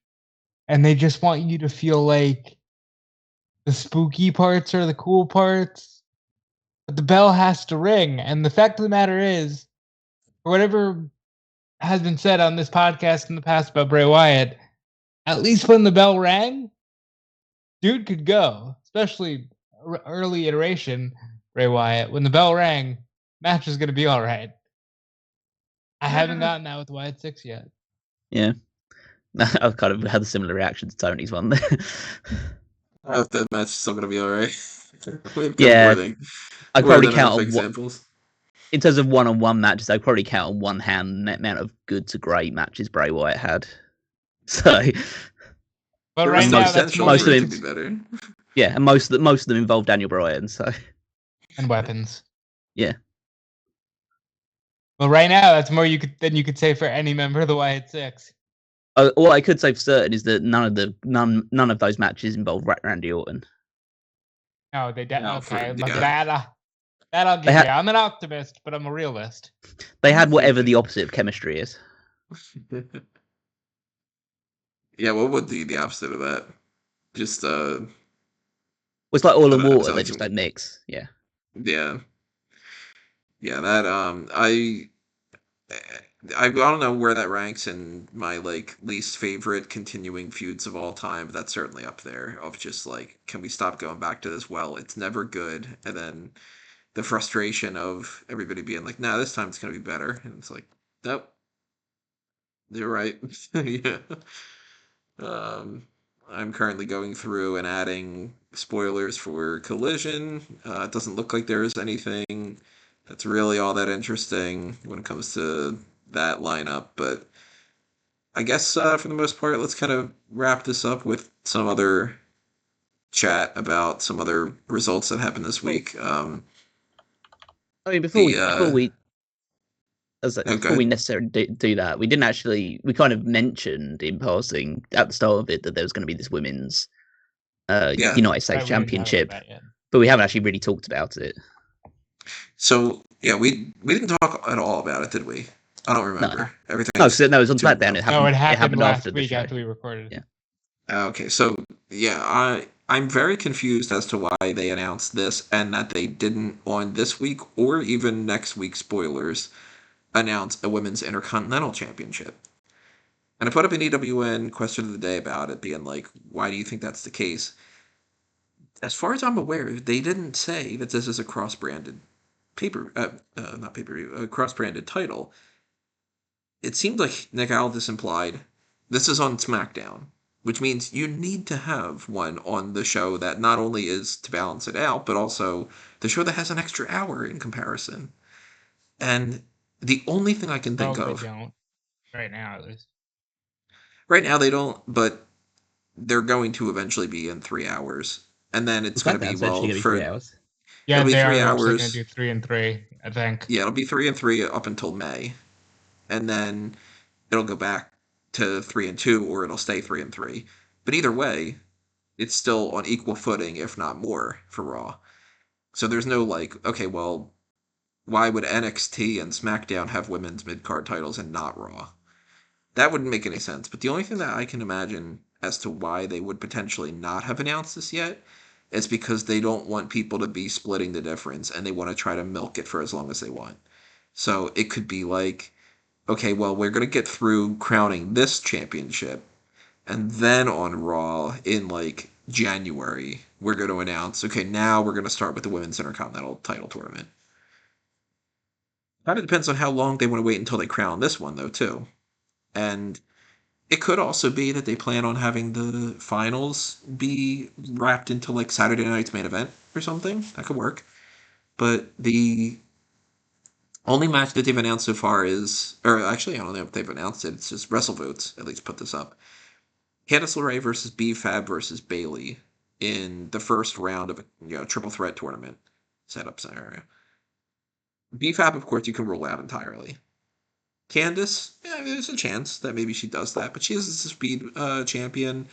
and they just want you to feel like the spooky parts are the cool parts, but the bell has to ring. And the fact of the matter is, for whatever has been said on this podcast in the past about Bray Wyatt, at least when the bell rang, dude could go, especially early iteration Bray Wyatt. When the bell rang, match is going to be all right. I haven't gotten that with Wyatt 6 yet. Yeah. I've kind of had a similar reaction to Tony's one. I hope that match is still going to be all right. Yeah. I'd probably count on examples. In terms of one-on-one matches, I'd probably count on one hand the amount of good to great matches Bray Wyatt had. So, but right now, that's most of them be better. Yeah, and most of them involve Daniel Bryan. So, and weapons. Yeah. Well, right now, that's more than you could say for any member of the Wyatt 6. All I could say for certain is that none of those matches involved Randy Orton. No, they didn't. No, Okay, for- look, yeah. that I'll give had- you. I'm an optimist, but I'm a realist. They had whatever the opposite of chemistry is. Yeah, what would be the opposite of that? Just It's like oil and I don't know, water; so they like just don't mix. Yeah. yeah. Yeah, that I don't know where that ranks in my like least favorite continuing feuds of all time, but that's certainly up there of just like, can we stop going back to this? Well, it's never good. And then the frustration of everybody being like, nah, this time it's gonna be better. And it's like, nope, you're right. Yeah. Um I'm currently going through and adding spoilers for Collision. It doesn't look like there is anything that's really all that interesting when it comes to that lineup, but I guess for the most part, let's kind of wrap this up with some other chat about some other results that happened this week. I mean, The before we necessarily do that, we didn't actually. We kind of mentioned in passing at the start of it that there was going to be this women's United States Right, we didn't talk Championship, about that yet. but we haven't actually really talked about it. So yeah, we didn't talk at all about it, did we? I don't remember everything. No, it was on SmackDown. It happened last after the week show. after we recorded. Yeah. Okay, so yeah, I'm very confused as to why they announced this and that they didn't on this week or even next week spoilers announce a women's Intercontinental Championship. And I put up an EWN question of the day about it, being like, why do you think that's the case? As far as I'm aware, they didn't say that this is a cross-branded not pay-per-view, a cross-branded title. It seemed like Nick Aldis implied this is on SmackDown, which means you need to have one on the show that not only is to balance it out, but also the show that has an extra hour in comparison. And the only thing I can think Well, of they don't right now, at least. right now, they don't, but they're going to eventually be in 3 hours, and then it's going to be SmackDown's actually going to be 3 hours. Yeah, it'll be they 3 are actually hours. going to do 3 and 3. I think. Yeah, it'll be 3 and 3 up until May, and then it'll go back to 3 and 2, or it'll stay 3 and 3. But either way, it's still on equal footing, if not more, for Raw. So there's no like, okay, well, why would NXT and SmackDown have women's mid card titles and not Raw? That wouldn't make any sense. But the only thing that I can imagine as to why they would potentially not have announced this yet is because they don't want people to be splitting the difference and they want to try to milk it for as long as they want. So it could be like, okay, well, we're going to get through crowning this championship, and then on Raw in like January, we're going to announce, okay, now we're going to start with the Women's Intercontinental title tournament. Kind of depends on how long they want to wait until they crown this one, though, too. And it could also be that they plan on having the finals be wrapped into like Saturday night's main event or something. That could work. But the only match that they've announced so far is, or actually, I don't know if they've announced it. It's just WrestleVotes, at least put this up. Candice LeRae versus B-Fab versus Bailey in the first round of a triple threat tournament setup scenario. B-Fab, of course, you can rule out entirely. Candice, yeah, there's a chance that maybe she does that, but she is a speed champion,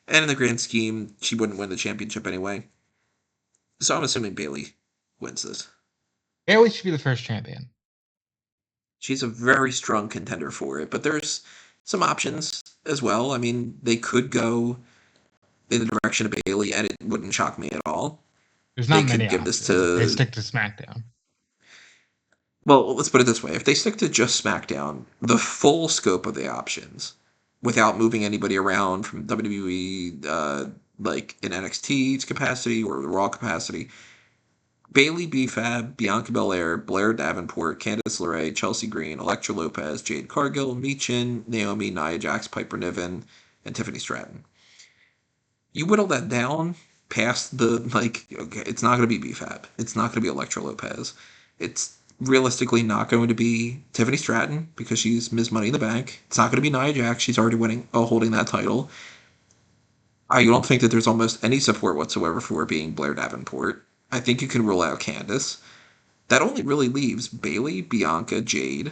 and in the grand scheme, she wouldn't win the championship anyway. So I'm assuming Bailey wins this. Bailey should be the first champion. She's a very strong contender for it, but there's some options as well. I mean, they could go in the direction of Bailey, and it wouldn't shock me at all. There's not They many could give options. this to. They stick to SmackDown. Well, let's put it this way. If they stick to just SmackDown, the full scope of the options, without moving anybody around from WWE, like in NXT's capacity or the Raw capacity, Bailey, B-Fab, Bianca Belair, Blair Davenport, Candice LeRae, Chelsea Green, Elektra Lopez, Jade Cargill, Michin, Naomi, Nia Jax, Piper Niven, and Tiffany Stratton. You whittle that down past the, like, okay, it's not going to be B-Fab. It's not going to be Elektra Lopez. It's realistically not going to be Tiffany Stratton because she's Ms. Money in the Bank. It's not going to be Nia Jax. She's already holding that title. I don't think that there's almost any support whatsoever for her being Blair Davenport. I think you can rule out Candice. That only really leaves Bailey, Bianca, Jade,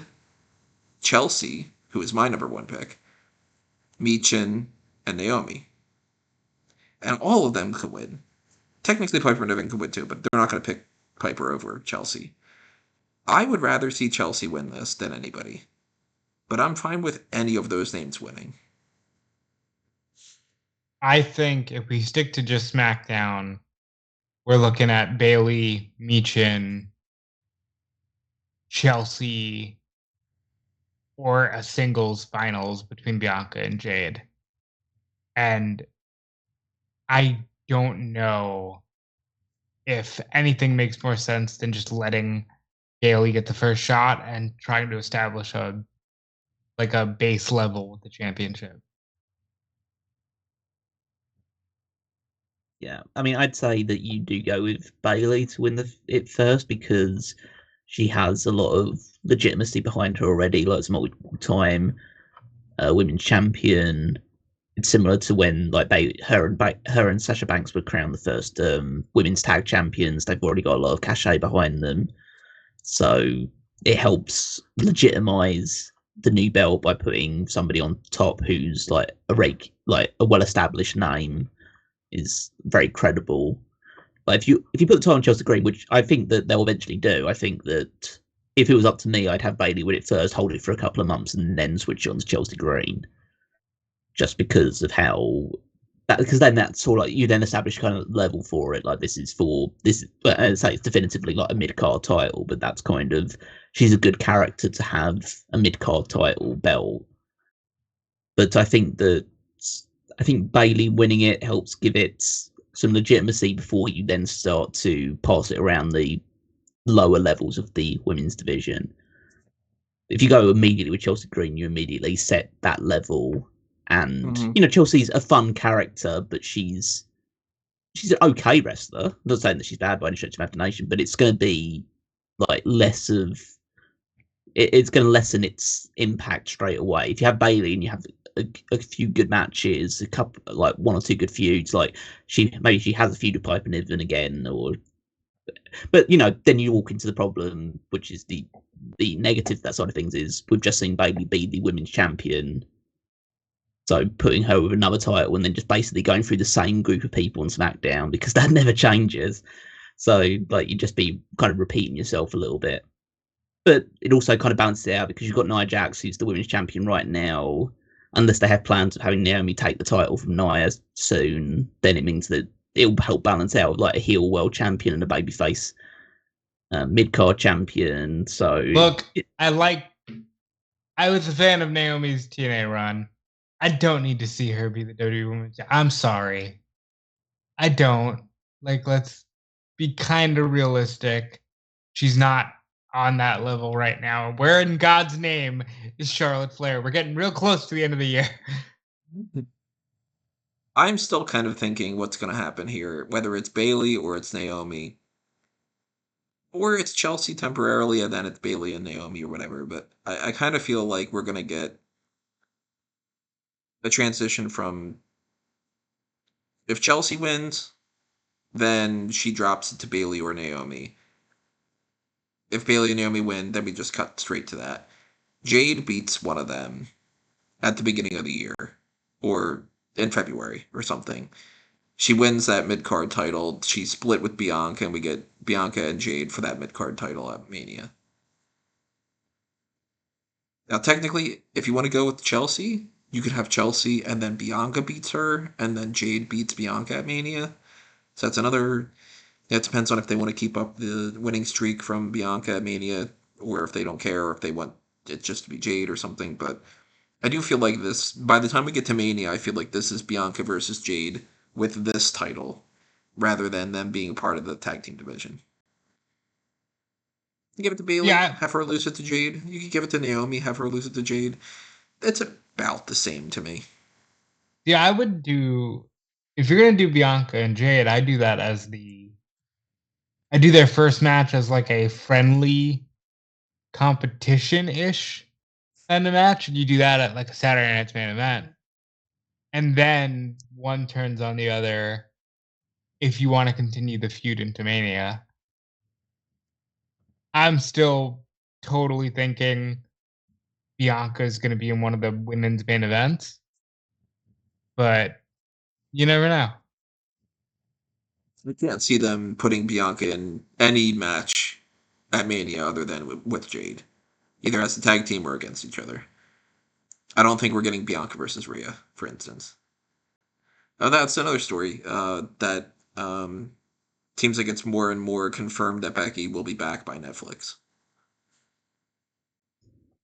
Chelsea, who is my number one pick, Michin, and Naomi. And all of them could win. Technically, Piper Niven could win too, but they're not going to pick Piper over Chelsea. I would rather see Chelsea win this than anybody. But I'm fine with any of those names winning. I think if we stick to just SmackDown, we're looking at Bailey, Michin, Chelsea, or a singles finals between Bianca and Jade. And I don't know if anything makes more sense than just letting Bailey get the first shot and trying to establish a base level with the championship. Yeah, I mean, I'd say that you do go with Bailey to win it first because she has a lot of legitimacy behind her already. Like, it's multiple-time women's champion. It's similar to when her and Sasha Banks were crowned the first women's tag champions. They've already got a lot of cachet behind them, so it helps legitimize the new belt by putting somebody on top who's like a well-established name, is very credible. But if you put the title on Chelsea Green, which I think that they'll eventually do, I think that if it was up to me, I'd have Bailey win it first, hold it for a couple of months, and then switch it on to Chelsea Green. Just because of because then that's all you then establish kind of level for it. Like, this is, I'd say it's definitively like a mid-card title, but that's kind of, she's a good character to have a mid-card title belt. But I think Bailey winning it helps give it some legitimacy before you then start to pass it around the lower levels of the women's division. If you go immediately with Chelsea Green, you immediately set that level. And Chelsea's a fun character, but she's an okay wrestler. I'm not saying that she's bad by any stretch of imagination, but it's going to be like less of. It's going to lessen its impact straight away. If you have Bailey and you have a few good matches, a couple, like one or two good feuds, like maybe she has a feud with Piper Niven again, but then you walk into the problem, which is the negative to that side of things, is we've just seen Bailey be the women's champion. So putting her with another title and then just basically going through the same group of people on SmackDown, because that never changes. So you just be kind of repeating yourself a little bit. But it also kind of balances it out because you've got Nia Jax, who's the women's champion right now. Unless they have plans of having Naomi take the title from Nia soon, then it means that it'll help balance out like a heel world champion and a babyface mid-card champion. So look, I was a fan of Naomi's TNA run. I don't need to see her be the WWE Women's Champion. I'm sorry. I don't. Let's be kind of realistic. She's not on that level right now. Where in God's name is Charlotte Flair? We're getting real close to the end of the year. I'm still kind of thinking what's going to happen here, whether it's Bailey or it's Naomi. Or it's Chelsea temporarily and then it's Bailey and Naomi or whatever. But I kind of feel like we're going to get a transition from, if Chelsea wins, then she drops it to Bailey or Naomi. If Bailey and Naomi win, then we just cut straight to that. Jade beats one of them at the beginning of the year, or in February or something. She wins that mid-card title. She split with Bianca, and we get Bianca and Jade for that mid-card title at Mania. Now, technically, if you want to go with Chelsea, you could have Chelsea and then Bianca beats her, and then Jade beats Bianca at Mania. So that's another. It depends on if they want to keep up the winning streak from Bianca at Mania, or if they don't care, or if they want it just to be Jade or something. But I do feel like this, by the time we get to Mania, I feel like this is Bianca versus Jade with this title, rather than them being part of the tag team division. You give it to Bailey, have her lose it to Jade. You could give it to Naomi, have her lose it to Jade. It's about the same to me. Yeah, I would do, if you're going to do Bianca and Jade, I do that as I do their first match as like a friendly competition-ish kind of match, and you do that at like a Saturday Night's Main Event. And then one turns on the other if you want to continue the feud into Mania. I'm still totally thinking Bianca is going to be in one of the women's main events. but you never know. I can't see them putting Bianca in any match at Mania other than with Jade, either as a tag team or against each other. I don't think we're getting Bianca versus Rhea, for instance. That's another story that seems like it's more and more confirmed that Becky will be back by Netflix.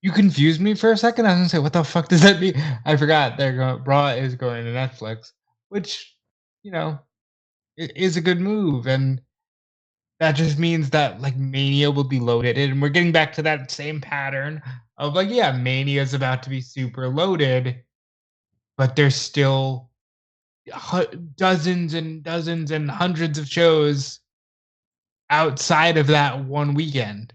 You confused me for a second. I was gonna say, what the fuck does that mean? I forgot Raw is going to Netflix, which, you know, is a good move, and that just means that like Mania will be loaded, and we're getting back to that same pattern of like, yeah, Mania is about to be super loaded, but there's still dozens and dozens and hundreds of shows outside of that one weekend.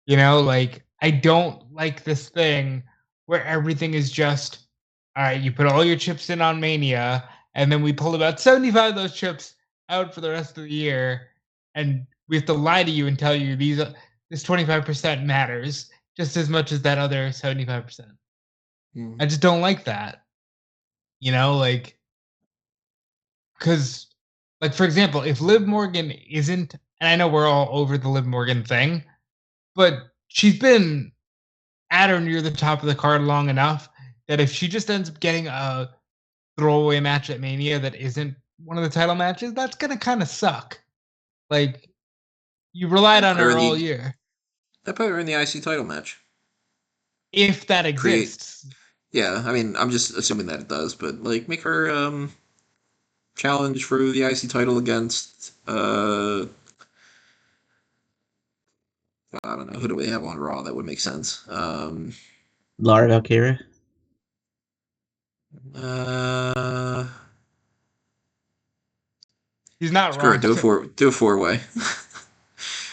You know, like I don't like this thing where everything is just, all right, you put all your chips in on Mania, and then we pull about 75 of those chips out for the rest of the year, and we have to lie to you and tell you this 25% matters just as much as that other 75%. I just don't like that. You know, like, because, like, for example, if Liv Morgan isn't, and I know we're all over the Liv Morgan thing, but she's been at or near the top of the card long enough that if she just ends up getting a throwaway match at Mania that isn't one of the title matches, that's gonna kind of suck. Like, you relied on her all year. I put her in the IC title match. If that exists. Yeah, I mean, I'm just assuming that it does, but like, make her challenge for the IC title against I don't know, who do we have on Raw that would make sense? Lara Valkyria. He's not screw wrong. It, do a four-way.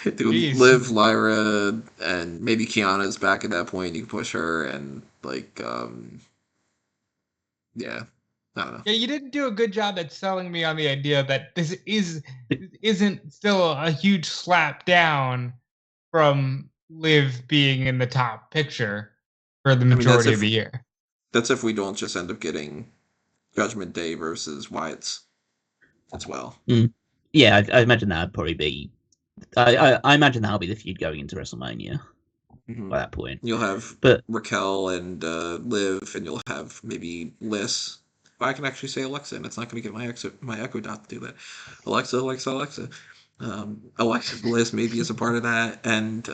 Do Liv, Lyra, and maybe Kiana's back at that point. You can push her and like, yeah, I don't know. Yeah, you didn't do a good job at selling me on the idea that this isn't still a huge slap down from Liv being in the top picture for the majority of the year. That's if we don't just end up getting Judgment Day versus Wyatt's as well. Yeah, I imagine that would probably be. I imagine that'll be the feud going into WrestleMania by that point. You'll have Raquel and Liv, and you'll have maybe Liz. I can actually say Alexa, and it's not going to get my Echo Dot to do that. Alexa. Alexa Bliss maybe is a part of that, and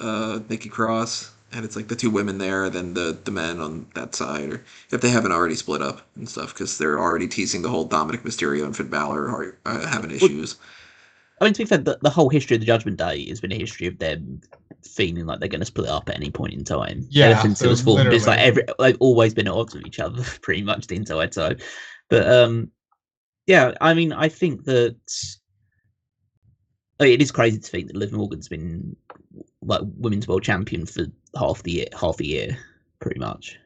Nikki Cross, and it's like the two women there, then the men on that side, or if they haven't already split up and stuff, because they're already teasing the whole Dominic Mysterio and Finn Balor are having issues. I mean, to be fair, the whole history of the Judgment Day has been a history of them feeling like they're going to split up at any point in time. Yeah, ever since it was formed, it's like they've always been at odds with each other pretty much the entire time. But yeah, I mean, I think that it is crazy to think that Liv Morgan's been like women's world champion for half a year, pretty much.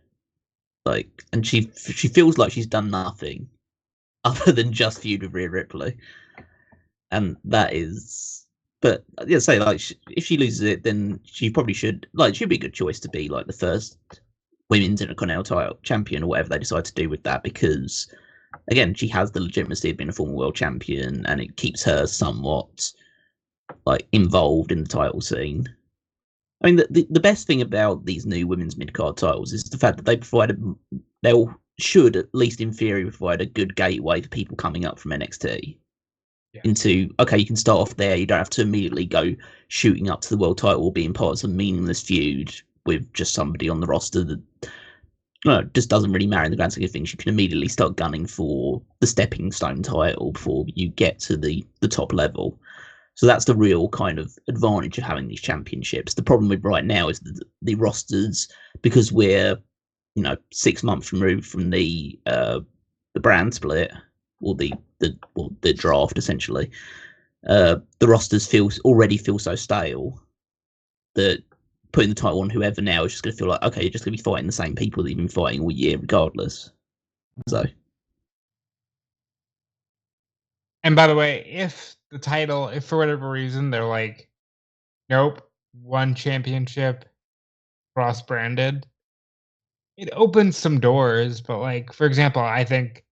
Like, and she feels like she's done nothing other than just feud with Rhea Ripley. And that is, but yeah, say like if she loses it, then she probably should she'd be a good choice to be like the first women's Intercontinental title champion or whatever they decide to do with that, because again, she has the legitimacy of being a former world champion, and it keeps her somewhat like involved in the title scene. I mean, the best thing about these new women's mid-card titles is the fact that they should, at least in theory, provide a good gateway for people coming up from NXT. Into, okay, you can start off there. You don't have to immediately go shooting up to the world title or being part of some meaningless feud with just somebody on the roster that just doesn't really matter in the grand scheme of things. You can immediately start gunning for the stepping stone title before you get to the top level. So that's the real kind of advantage of having these championships. The problem with right now is the rosters, because we're 6 months removed from the brand split or the draft, essentially. The rosters already feel so stale that putting the title on whoever now is just going to feel like, okay, you're just going to be fighting the same people that you've been fighting all year regardless. So. And by the way, if for whatever reason they're like, nope, one championship, cross-branded, it opens some doors. But like, for example, I think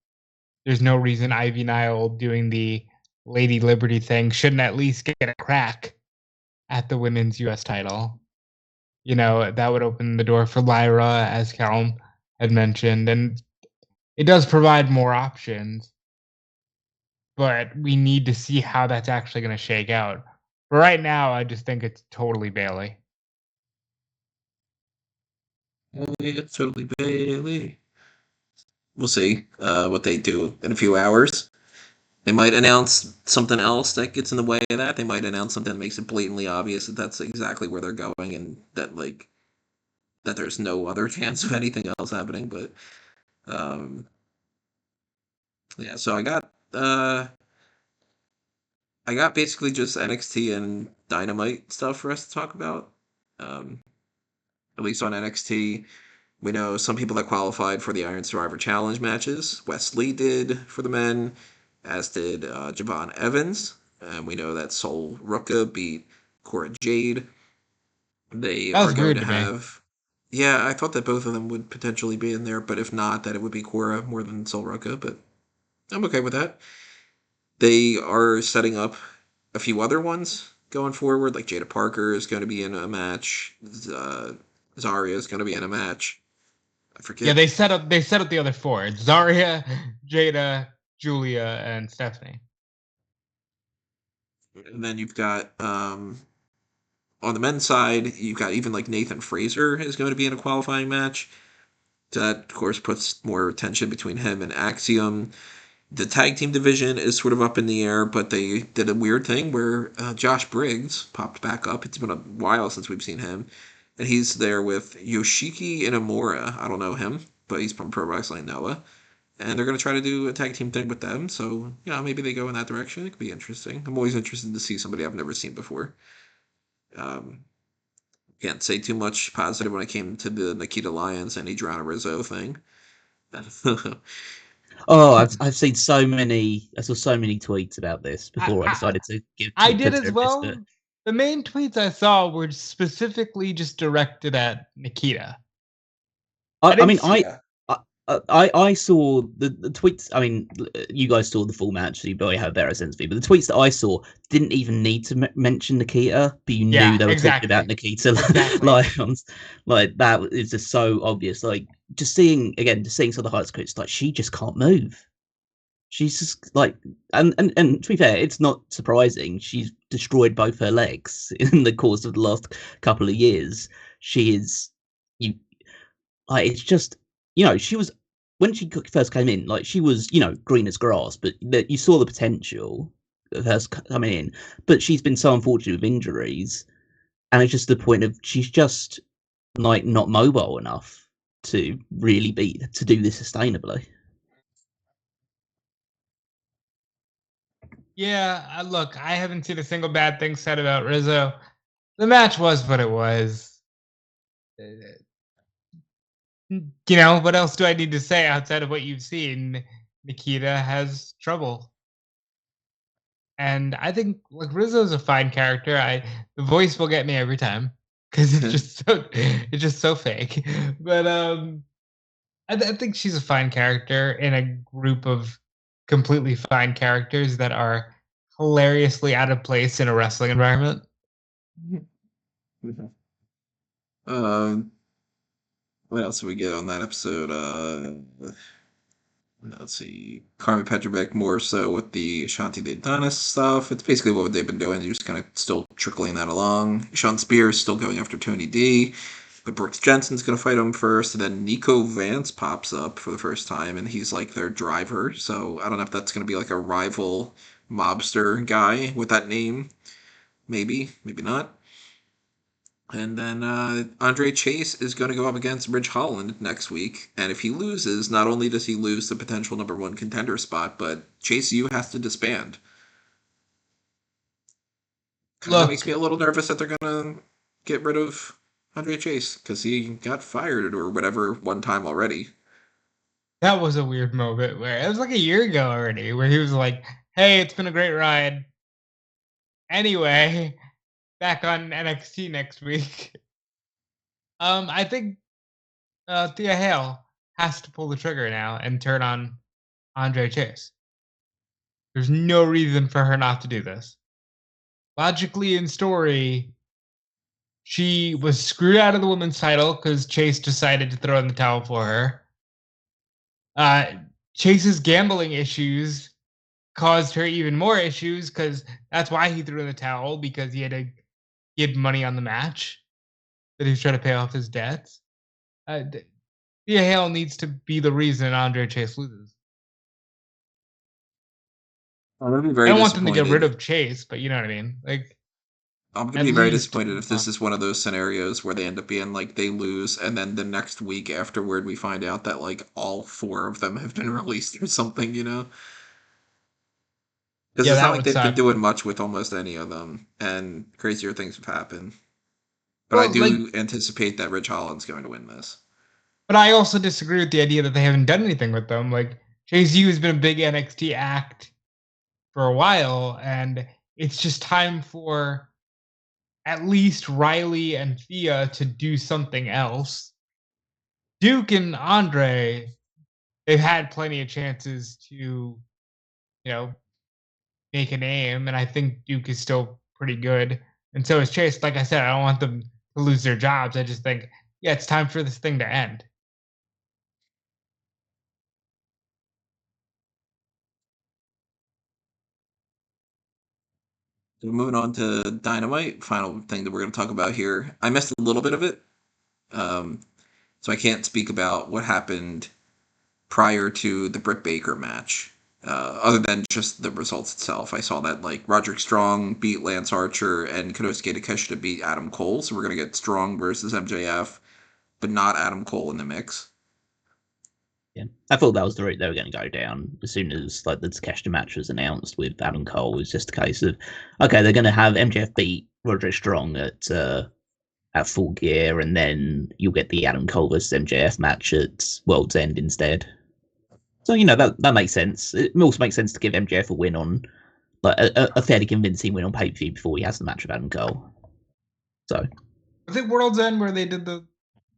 there's no reason Ivy Nile doing the Lady Liberty thing shouldn't at least get a crack at the women's U.S. title. That would open the door for Lyra, as Callum had mentioned, and it does provide more options, but we need to see how that's actually going to shake out. But right now, I just think it's totally Bailey. It's totally Bailey. We'll see what they do in a few hours. They might announce something else that gets in the way of that. They might announce something that makes it blatantly obvious that that's exactly where they're going, and that there's no other chance of anything else happening. But yeah, so I got basically just NXT and Dynamite stuff for us to talk about. At least on NXT, we know some people that qualified for the Iron Survivor Challenge matches. Wesley did for the men, as did Javon Evans. And we know that Sol Ruka beat Cora Jade. They That are was going weird to to me. have. Yeah, I thought that both of them would potentially be in there, but if not, that it would be Cora more than Sol Ruka. But I'm okay with that. They are setting up a few other ones going forward, like Jada Parker is going to be in a match. Zarya is going to be in a match. I forget. Yeah, they set up the other four: Zarya, Jada, Julia, and Stephanie. And then you've got on the men's side, you've got even like Nathan Fraser is going to be in a qualifying match. So that, of course, puts more tension between him and Axiom. The tag team division is sort of up in the air, but they did a weird thing where Josh Briggs popped back up. It's been a while since we've seen him. And he's there with Yoshiki Inamura. I don't know him, but he's from Pro Wrestling Noah. And they're going to try to do a tag team thing with them. So, yeah, maybe they go in that direction. It could be interesting. I'm always interested to see somebody I've never seen before. Can't say too much positive when it came to the Nikita Lyons and Adriana Rizzo thing. Oh, I've seen so many. I saw so many tweets about this before I decided to give I Twitter did as a well. miss, The main tweets I saw were specifically just directed at Nikita. I mean, Yeah. I saw the tweets. I mean, you guys saw the full match, so you probably have a better sense of it. But the tweets that I saw didn't even need to mention Nikita, but you knew they were talking about Nikita Lyons. Like that is just so obvious. Like just seeing some of the highlights, it's like she just can't move. She's just like, and to be fair, it's not surprising. She's destroyed both her legs in the course of the last couple of years. She is, it's just, she was, when she first came in, like she was, green as grass, but you saw the potential of her coming in. But she's been so unfortunate with injuries, and it's just the point of she's just like not mobile enough to really to do this sustainably. Yeah, look, I haven't seen a single bad thing said about Rizzo. The match was what it was. What else do I need to say outside of what you've seen? Nikita has trouble. And I think like Rizzo's a fine character. The voice will get me every time because it's just so fake. But I think she's a fine character in a group of completely fine characters that are hilariously out of place in a wrestling environment. What else did we get on that episode? Let's see. Carmen Petrovic more so with the Shanti Dedanis stuff. It's basically what they've been doing. They're just kind of still trickling that along. Sean Spears still going after Tony D. But Brooks Jensen's going to fight him first. And then Nico Vance pops up for the first time. And he's like their driver. So I don't know if that's going to be like a rival mobster guy with that name. Maybe. Maybe not. And then Andre Chase is going to go up against Ridge Holland next week. And if he loses, not only does he lose the potential number one contender spot, but Chase U has to disband. Kind of makes me a little nervous that they're going to get rid of Andre Chase because he got fired or whatever one time already. That was a weird moment where it was like a year ago already, where he was like, "Hey, it's been a great ride. Anyway, back on NXT next week." I think Thea Hale has to pull the trigger now and turn on Andre Chase. There's no reason for her not to do this. Logically in story, she was screwed out of the women's title because Chase decided to throw in the towel for her. Chase's gambling issues caused her even more issues because that's why he threw in the towel, because he had to give money on the match that he was trying to pay off his debts. Thea Hale needs to be the reason Andre Chase loses. I'm gonna be I very don't want them to get rid disappointed. of Chase, but you know what I mean. Like, I'm gonna at be very least- disappointed if this is one of those scenarios where they end up being like they lose, and then the next week afterward we find out that like all 4 of them have been released or something, you know? Because Yeah, it's that not like would they've been suck. doing much with almost any of them, and crazier things have happened. But I Well, do anticipate that Rich Holland's going to win this. But I also disagree with the idea that they haven't done anything with them. Like, Chase U has been a big NXT act for a while, and it's just time for at least Riley and Thea to do something else. Duke and Andre, they've had plenty of chances to, you know, make a name, and I think Duke is still pretty good. And so is Chase. Like I said, I don't want them to lose their jobs. I just think, yeah, it's time for this thing to end. So moving on to Dynamite, final thing that we're going to talk about here. I missed a little bit of it, so I can't speak about what happened prior to the Britt Baker match. Other than just the results itself, I saw that like Roderick Strong beat Lance Archer and Konosuke Takeshita beat Adam Cole, so we're gonna get Strong versus MJF, but not Adam Cole in the mix. Yeah, I thought that was the route they were going to go down as soon as like the Takeshita match was announced with Adam Cole. It was just a case of, okay, they're going to have MJF beat Roderick Strong at Full Gear, and then you'll get the Adam Cole versus MJF match at World's End instead. So that makes sense. It also makes sense to give MJF a win on like a fairly convincing win on pay-per-view before he has the match with Adam Cole. So Was it World's End where they did the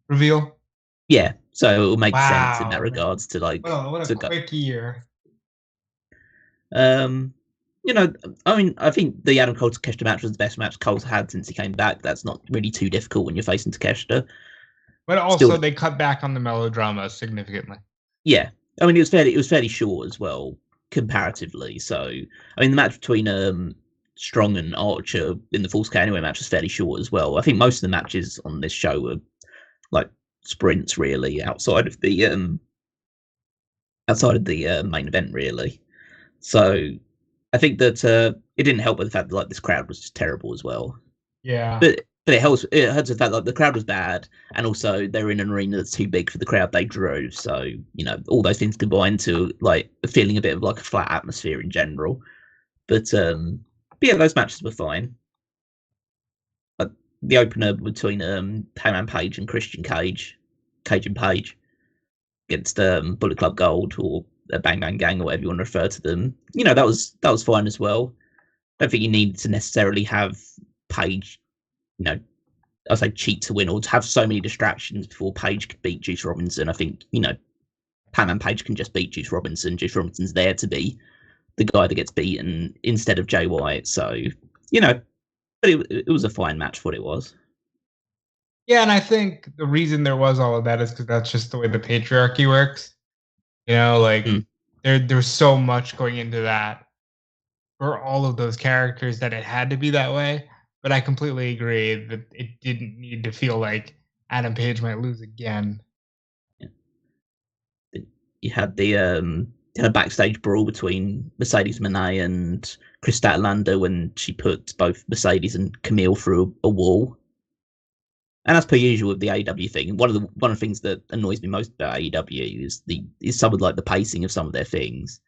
reveal? yeah, so it will make sense in that regards to like. What a quick year. I mean, I think the Adam Cole Takeshita match was the best match Cole's had since he came back. That's not really too difficult when you're facing Takeshita. But also, they cut back on the melodrama significantly. Yeah, I mean, it was fairly short as well, comparatively. So, I mean, the match between Strong and Archer in the Falls Count Anywhere match was fairly short as well. I think most of the matches on this show were like sprints, really, outside of the main event, really. So, I think that it didn't help with the fact that like this crowd was just terrible as well. Yeah, but it helps. It hurts the fact that like, the crowd was bad, and also they're in an arena that's too big for the crowd they drew. So all those things combined to like feeling a bit of like a flat atmosphere in general. But yeah, those matches were fine. Like the opener between Hangman Page and Christian Cage and Page against Bullet Club Gold or Bang Bang Gang or whatever you want to refer to them. That was fine as well. I don't think you need to necessarily have Page, I say cheat to win or to have so many distractions before Page could beat Juice Robinson. I think, Hangman Page can just beat Juice Robinson. Juice Robinson's there to be the guy that gets beaten instead of Jay White. So, but it was a fine match for what it was. Yeah, and I think the reason there was all of that is because that's just the way the patriarchy works. There's so much going into that for all of those characters that it had to be that way. But I completely agree that it didn't need to feel like Adam Page might lose again. Yeah. You had a backstage brawl between Mercedes Moné and Chris Statlander when she put both Mercedes and Camille through a wall. And as per usual with the AEW thing, one of the things that annoys me most about AEW is some of like the pacing of some of their things.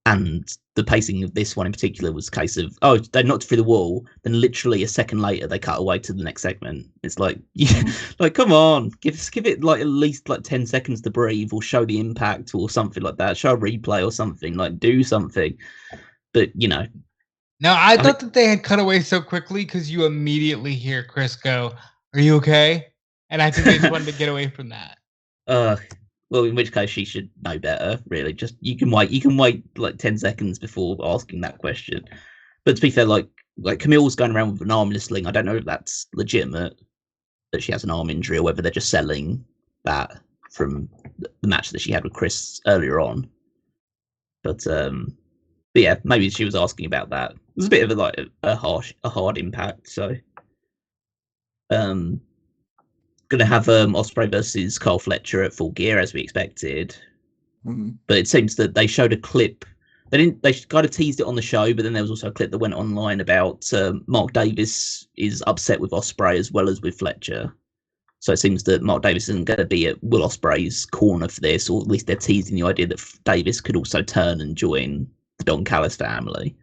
And the pacing of this one in particular was a case of, they knocked through the wall, then literally a second later they cut away to the next segment. It's like, like come on, give it like at least like 10 seconds to breathe, or show the impact or something like that. Show a replay or something, like do something. But No, I thought that they had cut away so quickly because you immediately hear Chris go, "Are you okay?" And I think they just wanted to get away from that. Well, in which case she should know better, really. Just you can wait like 10 seconds before asking that question. But to be fair, like Camille's going around with an arm sling. I don't know if that's legitimate that she has an arm injury or whether they're just selling that from the match that she had with Chris earlier on. But yeah, maybe she was asking about that. It was a bit of a hard impact. So gonna have Ospreay versus Carl Fletcher at Full Gear as we expected. Mm-hmm. But it seems that they showed a clip. They kind of teased it on the show, but then there was also a clip that went online about Mark Davis is upset with Ospreay as well as with Fletcher. So it seems that Mark Davis isn't going to be at Will Ospreay's corner for this, or at least they're teasing the idea that Davis could also turn and join the Don Callis family.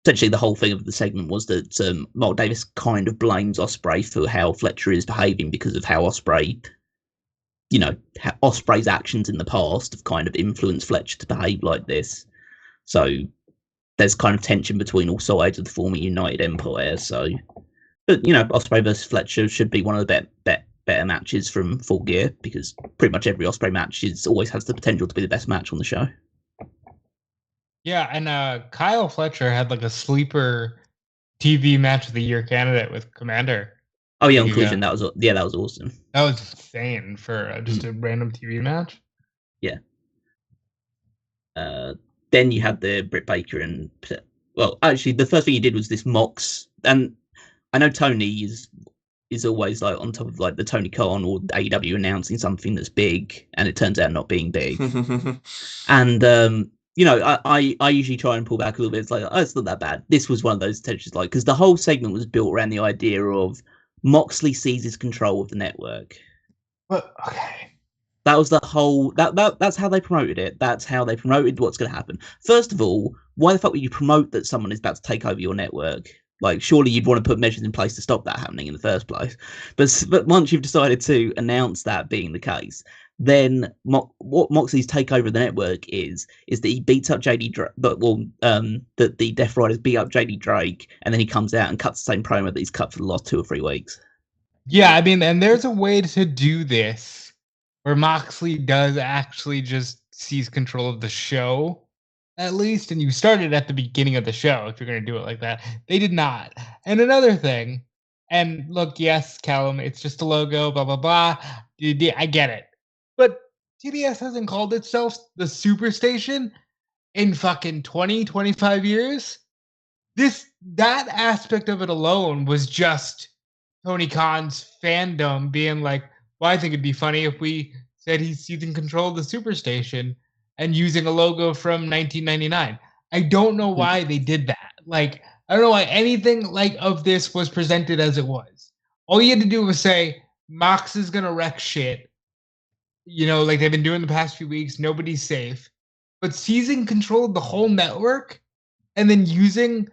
Essentially, the whole thing of the segment was that Mark Davis kind of blames Ospreay for how Fletcher is behaving because of how Ospreay, Ospreay's actions in the past have kind of influenced Fletcher to behave like this. So there's kind of tension between all sides of the former United Empire. So, but Ospreay versus Fletcher should be one of the better matches from Full Gear, because pretty much every Ospreay match always has the potential to be the best match on the show. Yeah, and Kyle Fletcher had like a sleeper TV match of the year candidate with Commander. Oh yeah, on Collision, that was awesome. That was insane for just a random TV match. Yeah. Then you had the Britt Baker and actually the first thing he did was this Mox, and I know Tony is always like on top of like the Tony Khan or AEW announcing something that's big, and it turns out not being big. And I usually try and pull back a little bit. It's like, oh, it's not that bad. This was one of those tensions, like, because the whole segment was built around the idea of Moxley seizes control of the network. But okay. That was the whole. That's how they promoted it. That's how they promoted what's going to happen. First of all, why the fuck would you promote that someone is about to take over your network? Like, surely you'd want to put measures in place to stop that happening in the first place. But once you've decided to announce that being the case, then what Moxley's takeover of the network is that he beats up JD Drake, that the Death Riders beat up JD Drake, and then he comes out and cuts the same promo that he's cut for the last 2 or 3 weeks. Yeah, I mean, and there's a way to do this where Moxley does actually just seize control of the show, at least, and you started at the beginning of the show if you're going to do it like that. They did not. And another thing, and look, yes, Callum, it's just a logo, blah, blah, blah. I get it. But TBS hasn't called itself the Superstation in fucking 20, 25 years. That aspect of it alone was just Tony Khan's fandom being like, well, I think it'd be funny if we said he's seizing control of the Superstation and using a logo from 1999. I don't know why they did that. Like, I don't know why anything like of this was presented as it was. All you had to do was say, Mox is going to wreck shit. Like they've been doing the past few weeks. Nobody's safe. But seizing control of the whole network and then using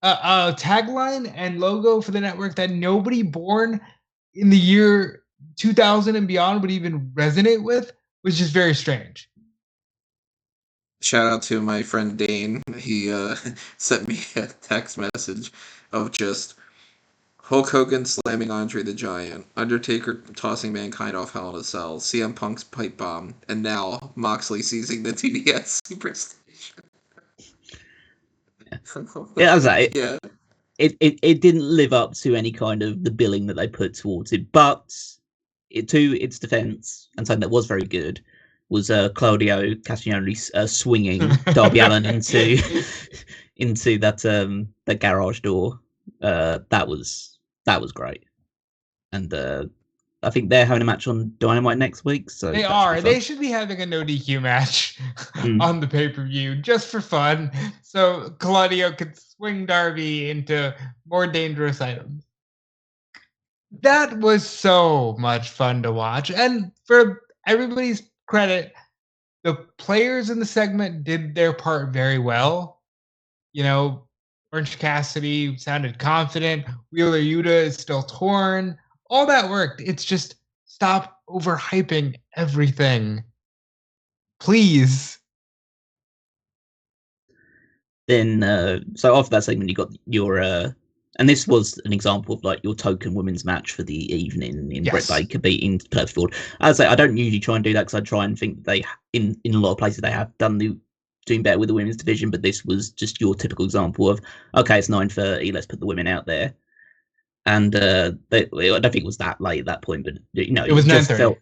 a tagline and logo for the network that nobody born in the year 2000 and beyond would even resonate with was just very strange. Shout out to my friend Dane. He sent me a text message of just Hulk Hogan slamming Andre the Giant, Undertaker tossing Mankind off Hell in a Cell, CM Punk's pipe bomb, and now Moxley seizing the TBS Superstation. Yeah, that was it. Yeah. It didn't live up to any kind of the billing that they put towards it, but to its defense, and something that was very good, was Claudio Castagnoli swinging Darby Allin into that garage door. That was great, and I think they're having a match on Dynamite next week. So they are. They should be having a no DQ match on the pay-per-view just for fun, so Claudio could swing Darby into more dangerous items. That was so much fun to watch, and for everybody's credit, the players in the segment did their part very well. Orange Cassidy sounded confident. Wheeler Yuta is still torn. All that worked. It's just stop overhyping everything. Please. Then, so after that segment, you got your And this was an example of like your token women's match for the evening in Britt Baker beating Penelope Ford. As I say, I don't usually try and do that because I try and think they in a lot of places they have doing better with the women's division, but this was just your typical example of okay, it's 9:30, let's put the women out there. And I don't think it was that late at that point, but it was just 9:30. felt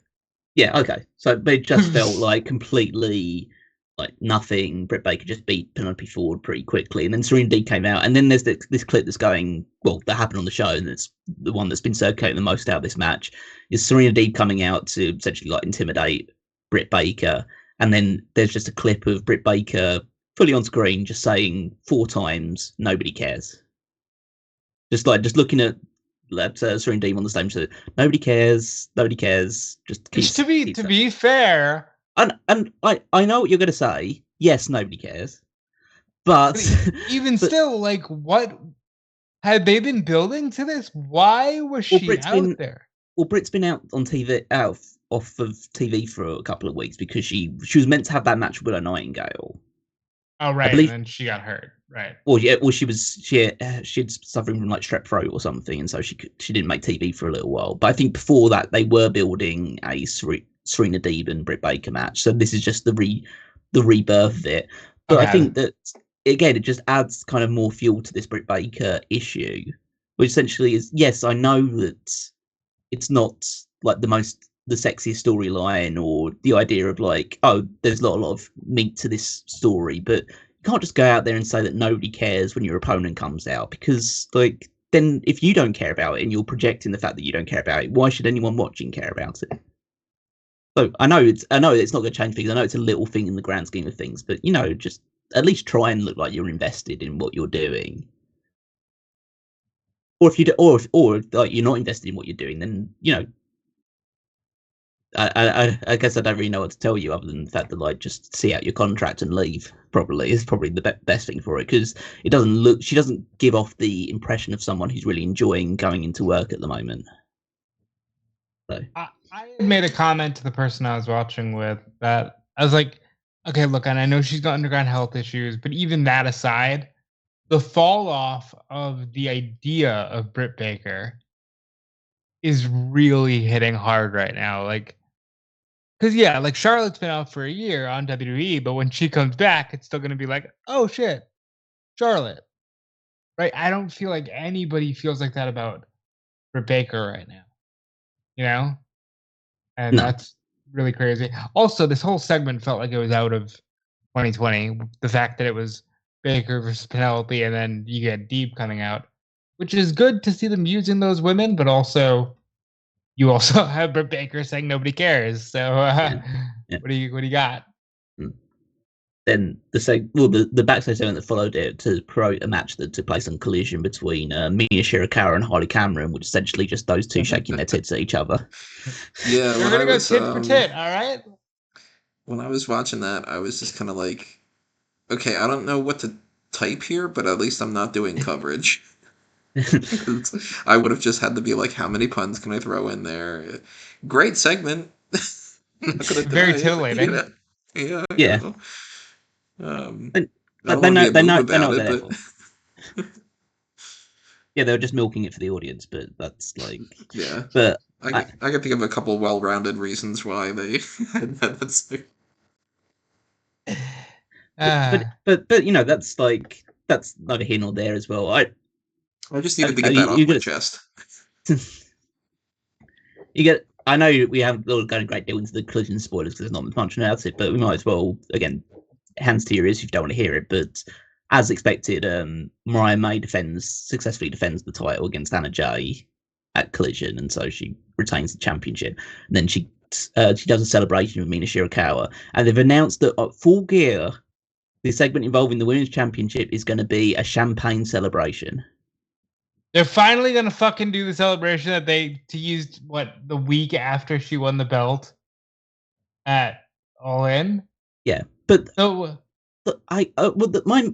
okay. So it just felt like completely like nothing. Britt Baker just beat Penelope Ford pretty quickly, and then Serena Deeb came out, and then there's this clip that's going that happened on the show, and it's the one that's been circulating the most out of this match is Serena Deeb coming out to essentially like intimidate Britt Baker, and then there's just a clip of Britt Baker fully on screen just saying 4 times nobody cares, just looking at Serena Deeb on the stage, so nobody cares, just to be fair. And I know what you're going to say. Yes, nobody cares. But still, like, what had they been building to this? Why was she out there? Well, Britt's been out on TV, off of TV for a couple of weeks because she was meant to have that match with Nightingale. Oh right, and then she got hurt. Right. Well, she'd suffering from like strep throat or something, and so she didn't make TV for a little while. But I think before that, they were building a Serena Deeb and Britt Baker match. So this is just the rebirth of it. But I think that again, it just adds kind of more fuel to this Britt Baker issue, which essentially is yes, I know that it's not like the sexiest storyline or the idea of like, oh, there's not a lot of meat to this story, but you can't just go out there and say that nobody cares when your opponent comes out, because like then if you don't care about it and you're projecting the fact that you don't care about it, why should anyone watching care about it? So I know it's not going to change things. I know it's a little thing in the grand scheme of things, but just at least try and look like you're invested in what you're doing. Or if you do, or like you're not invested in what you're doing, then I guess I don't really know what to tell you other than the fact that like just see out your contract and leave. Probably is the best thing for it, because she doesn't give off the impression of someone who's really enjoying going into work at the moment. So I made a comment to the person I was watching with that I was like, okay, look, and I know she's got underground health issues, but even that aside, the fall off of the idea of Britt Baker is really hitting hard right now. Like, because like Charlotte's been out for a year on WWE, but when she comes back, it's still going to be like, oh shit, Charlotte, right? I don't feel like anybody feels like that about Britt Baker right now, and that's really crazy. Also, this whole segment felt like it was out of 2020. The fact that it was Baker versus Penelope, and then you get Deeb coming out, which is good to see them using those women, but also you also have Britt Baker saying nobody cares. So what do you got? Then the backstage segment that followed it to promote a match that took place on Collision between Mia Shirakawa and Harley Cameron, which essentially just those two shaking their tits at each other. Yeah, we're gonna go tit for tit. All right. When I was watching that, I was just kind of like, okay, I don't know what to type here, but at least I'm not doing coverage. I would have just had to be like, how many puns can I throw in there? Great segment. Very titillating. Yeah. Yeah. They know they're yeah, they were just milking it for the audience, but that's like yeah. But I can think of a couple well-rounded reasons why they had that segment. But that's like that's neither here nor there as well. I just needed to get that off my chest. I know we haven't gone a great deal into the Collision spoilers because there's not much about it, but we might as well, again, hands to your ears if you don't want to hear it. But as expected, Mariah May successfully defends the title against Anna Jay at Collision, and so she retains the championship. And then she does a celebration with Mina Shirakawa, and they've announced that at Full Gear, the segment involving the Women's Championship is going to be a champagne celebration. They're finally going to fucking do the celebration that they used, the week after she won the belt at All In? Yeah, but my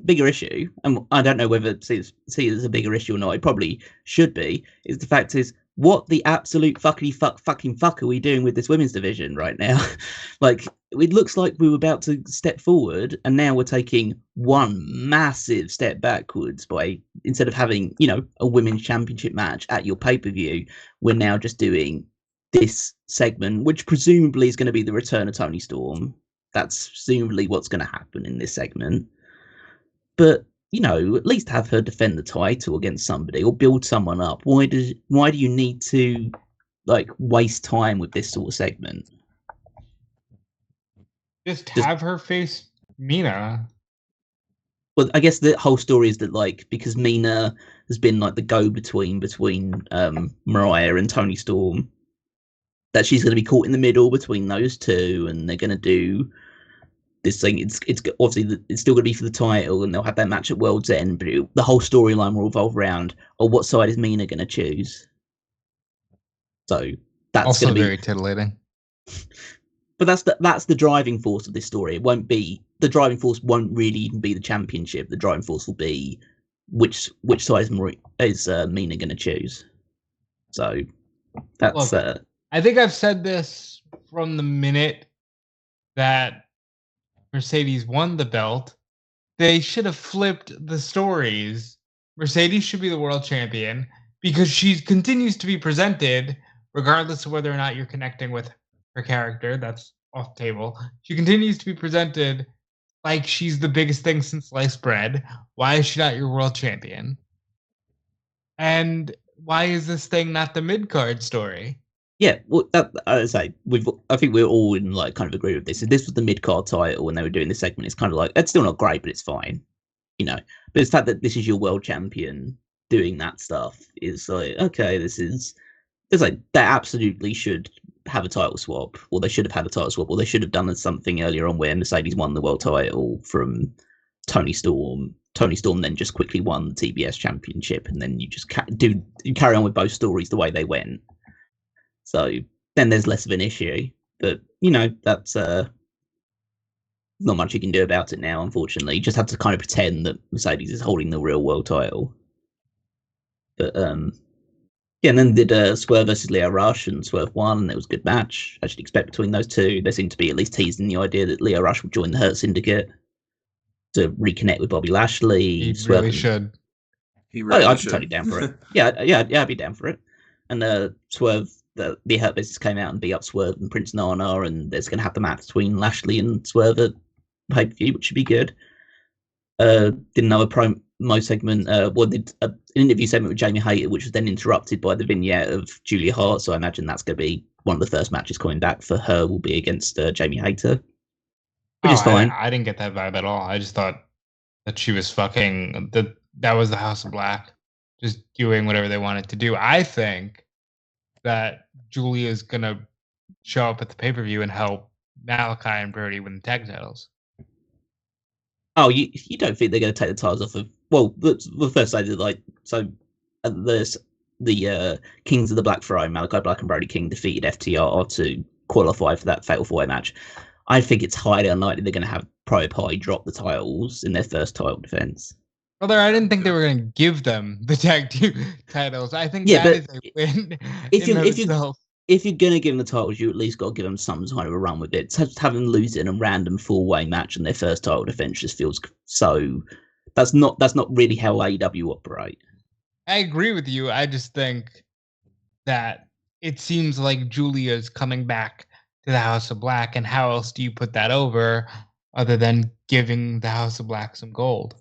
bigger issue, and I don't know whether see it as a bigger issue or not, it probably should be, is the fact is what the absolute fucking fuck are we doing with this women's division right now? Like, it looks like we were about to step forward, and now we're taking one massive step backwards by, instead of having, a women's championship match at your pay-per-view, we're now just doing this segment, which presumably is going to be the return of Toni Storm. That's presumably what's going to happen in this segment. But at least have her defend the title against somebody or build someone up. Why do you need to waste time with this sort of segment? Just have her face Mina. Well, I guess the whole story is that because Mina has been the go-between between Mariah and Toni Storm, that she's going to be caught in the middle between those two, and they're going to do this thing. It's obviously it's still going to be for the title, and they'll have that match at World's End. But the whole storyline will revolve around, what side is Mina going to choose? So that's also going to be very titillating. But that's the driving force of this story. It won't be the driving force. Won't really even be the championship. The driving force will be which side is Mina going to choose. So that's. Look, I think I've said this from the minute that Mercedes won the belt. They should have flipped the stories. Mercedes should be the world champion because she continues to be presented, regardless of whether or not you're connecting with her character. That's off the table. She continues to be presented like she's the biggest thing since sliced bread. Why is she not your world champion? And why is this thing not the mid-card story? Yeah, well, I say I think we're all in kind of agree with this. If this was the mid-card title when they were doing this segment, it's kind of it's still not great, but it's fine, But it's the fact that this is your world champion doing that stuff is okay. They absolutely should have a title swap, or they should have had a title swap, or they should have done something earlier on where Mercedes won the world title from Toni Storm. Toni Storm then just quickly won the TBS championship, and then you just carry on with both stories the way they went. So then there's less of an issue. But, that's not much you can do about it now, unfortunately. You just have to kind of pretend that Mercedes is holding the real world title. But, and then did Swerve versus Lio Rush, and Swerve won, and it was a good match. I should expect between those two. They seem to be at least teasing the idea that Lio Rush will join the Hurt Syndicate to reconnect with Bobby Lashley. He really should. I'd be totally down for it. Yeah, I'd be down for it. And Swerve, the Hurt Business came out and beat up Swerve and Prince Nana, and there's going to have the match between Lashley and Swerve at pay-per-view, which should be good. Did another promo segment, did an interview segment with Jamie Hayter, which was then interrupted by the vignette of Julia Hart, so I imagine that's going to be one of the first matches coming back for her will be against Jamie Hayter, which is fine. I didn't get that vibe at all. I just thought that she was fucking, that was the House of Black, just doing whatever they wanted to do. I think that Julia's going to show up at the pay-per-view and help Malachi and Brody win the tag titles. Oh, you don't think they're going to take the titles off of... Well, the first side is the Kings of the Black Throne, Malachi Black and Brody King, defeated FTR to qualify for that Fatal 4-Way match. I think it's highly unlikely they're going to have Private Party drop the titles in their first title defense. Brother, I didn't think they were going to give them the tag team titles. I think that is a win if you're going to give them the titles, you at least got to give them some kind of a run with it. Just having them lose it in a random 4-way match in their first title defense just feels so... That's not really how AEW operate. I agree with you. I just think that it seems like Julia's coming back to the House of Black, and how else do you put that over other than giving the House of Black some gold?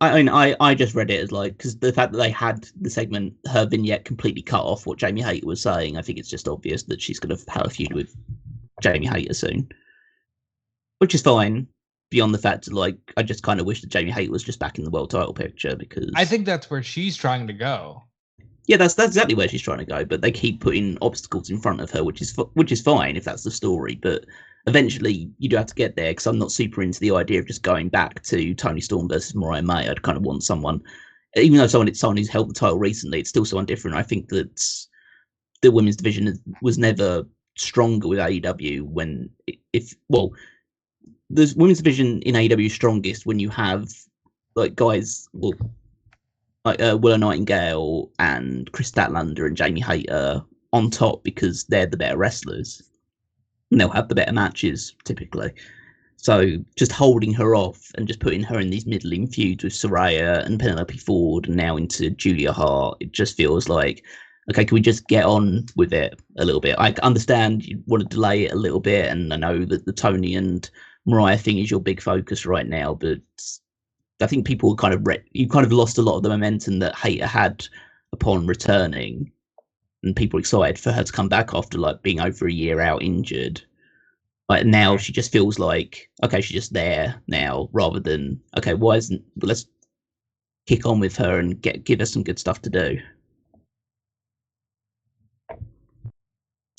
I mean, I just read it as because the fact that they had the segment, her vignette completely cut off what Jamie Hayter was saying, I think it's just obvious that she's going to have a feud with Jamie Hayter soon. Which is fine, beyond the fact that, I just kind of wish that Jamie Hayter was just back in the world title picture, because... I think that's where she's trying to go. Yeah, that's exactly where she's trying to go, but they keep putting obstacles in front of her, which is fine if that's the story, but... Eventually, you do have to get there, because I'm not super into the idea of just going back to Toni Storm versus Mariah May. I'd kind of want someone, even though someone who's held the title recently, it's still someone different. I think that the women's division was never stronger with AEW the women's division in AEW is strongest when you have guys. Well, like Willow Nightingale and Chris Statlander and Jamie Hayter on top because they're the better wrestlers. And they'll have the better matches typically. So just holding her off and just putting her in these middling feuds with Saraya and Penelope Ford and now into Julia Hart, it just feels like, okay, can we just get on with it a little bit? I understand you want to delay it a little bit, and I know that the Tony and Mariah thing is your big focus right now, but I think people kind of you kind of lost a lot of the momentum that Hayter had upon returning, and people are excited for her to come back after like being over a year out injured. Like now, she just feels like, okay, she's just there now, rather than, okay, let's kick on with her and give her some good stuff to do.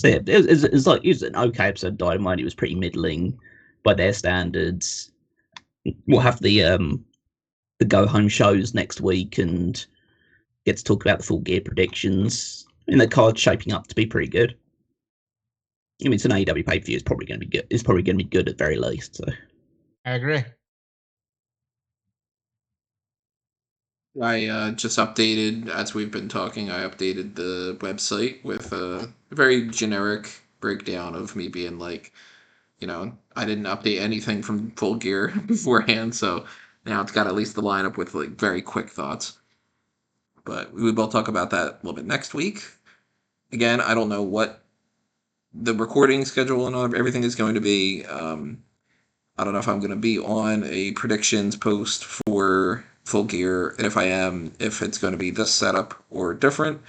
So yeah, it was an okay episode of Dynamite. It was pretty middling by their standards. We'll have the go home shows next week and get to talk about the Full Gear predictions. And the card's shaping up to be pretty good. I mean, it's an AEW pay-per-view. It's probably going to be good. It's probably going to be good at very least. So I agree. I just updated, as we've been talking, I updated the website with a very generic breakdown of me being like, I didn't update anything from Full Gear beforehand, so now it's got at least the lineup with like very quick thoughts. But we will talk about that a little bit next week. Again, I don't know what the recording schedule and everything is going to be. I don't know if I'm going to be on a predictions post for Full Gear, and if I am, if it's going to be this setup or different.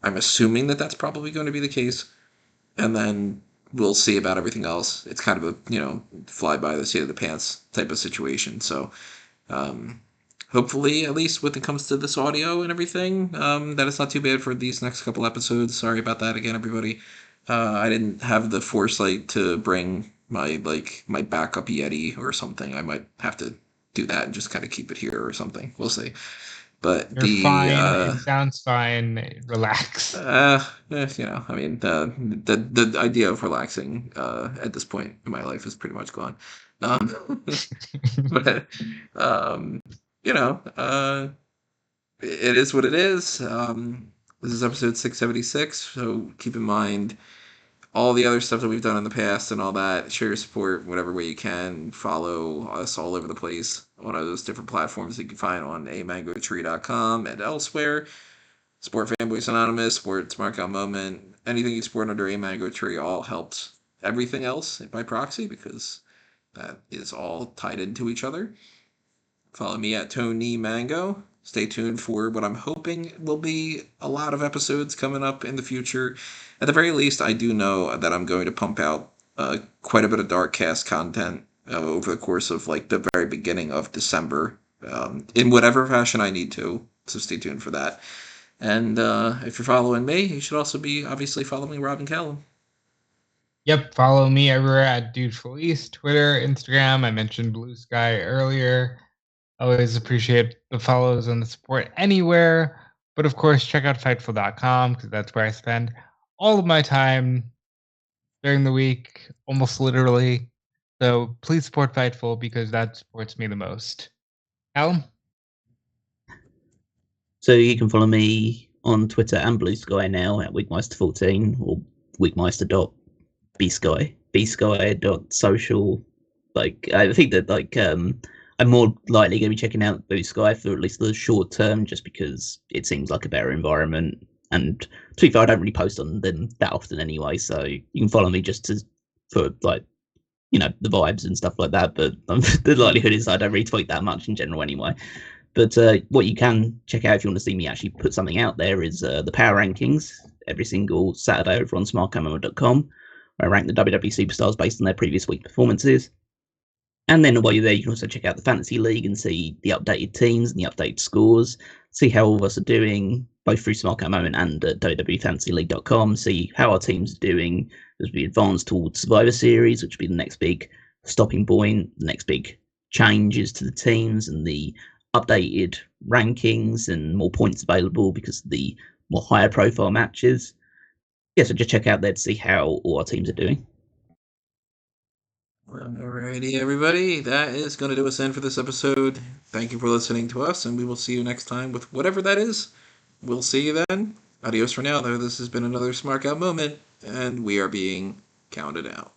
I'm assuming that that's probably going to be the case, and then we'll see about everything else. It's kind of a, fly by the seat of the pants type of situation. So, hopefully, at least when it comes to this audio and everything, that it's not too bad for these next couple episodes. Sorry about that again, everybody. I didn't have the foresight to bring my backup Yeti or something. I might have to do that and just kind of keep it here or something. We'll see. But You're fine. It sounds fine. Relax. I mean, the idea of relaxing at this point in my life is pretty much gone. But it is what it is. This is episode 676, so keep in mind all the other stuff that we've done in the past and all that. Share your support whatever way you can. Follow us all over the place on all those different platforms that you can find on amangotree.com and elsewhere. Sport Fanboys Anonymous, Sport Smark Moment, anything you support under a Mango Tree all helps everything else by proxy because that is all tied into each other. Follow me at Tony Mango. Stay tuned for what I'm hoping will be a lot of episodes coming up in the future. At the very least, I do know that I'm going to pump out quite a bit of Darkcast content over the course of the very beginning of December in whatever fashion I need to. So stay tuned for that. And if you're following me, you should also be obviously following Robin Callum. Yep, follow me everywhere at DudeFelice, Twitter, Instagram. I mentioned Blue Sky earlier. Always appreciate the follows and the support anywhere. But of course, check out Fightful.com because that's where I spend all of my time during the week, almost literally. So please support Fightful because that supports me the most. Callum? So you can follow me on Twitter and Blue Sky now at Wigmeister14 or Wigmeister.bsky, bsky.social. I think that I'm more likely going to be checking out Blue Sky for at least the short term, just because it seems like a better environment. And to be fair, I don't really post on them that often anyway, so you can follow me just for the vibes and stuff like that. But the likelihood is I don't retweet that much in general anyway. But what you can check out if you want to see me actually put something out there is the Power Rankings every single Saturday over on smarkmmo.com, where I rank the WWE superstars based on their previous week performances. And then while you're there, you can also check out the Fantasy League and see the updated teams and the updated scores, see how all of us are doing, both through Smark at the moment and at WWEFantasyLeague.com, see how our teams are doing as we advance towards Survivor Series, which will be the next big stopping point, the next big changes to the teams and the updated rankings and more points available because of the more higher profile matches. Yeah, so just check out there to see how all our teams are doing. Alrighty, everybody. That is going to do us in for this episode. Thank you for listening to us, and we will see you next time with whatever that is. We'll see you then. Adios for now, though. This has been another Smark Out moment, and we are being counted out.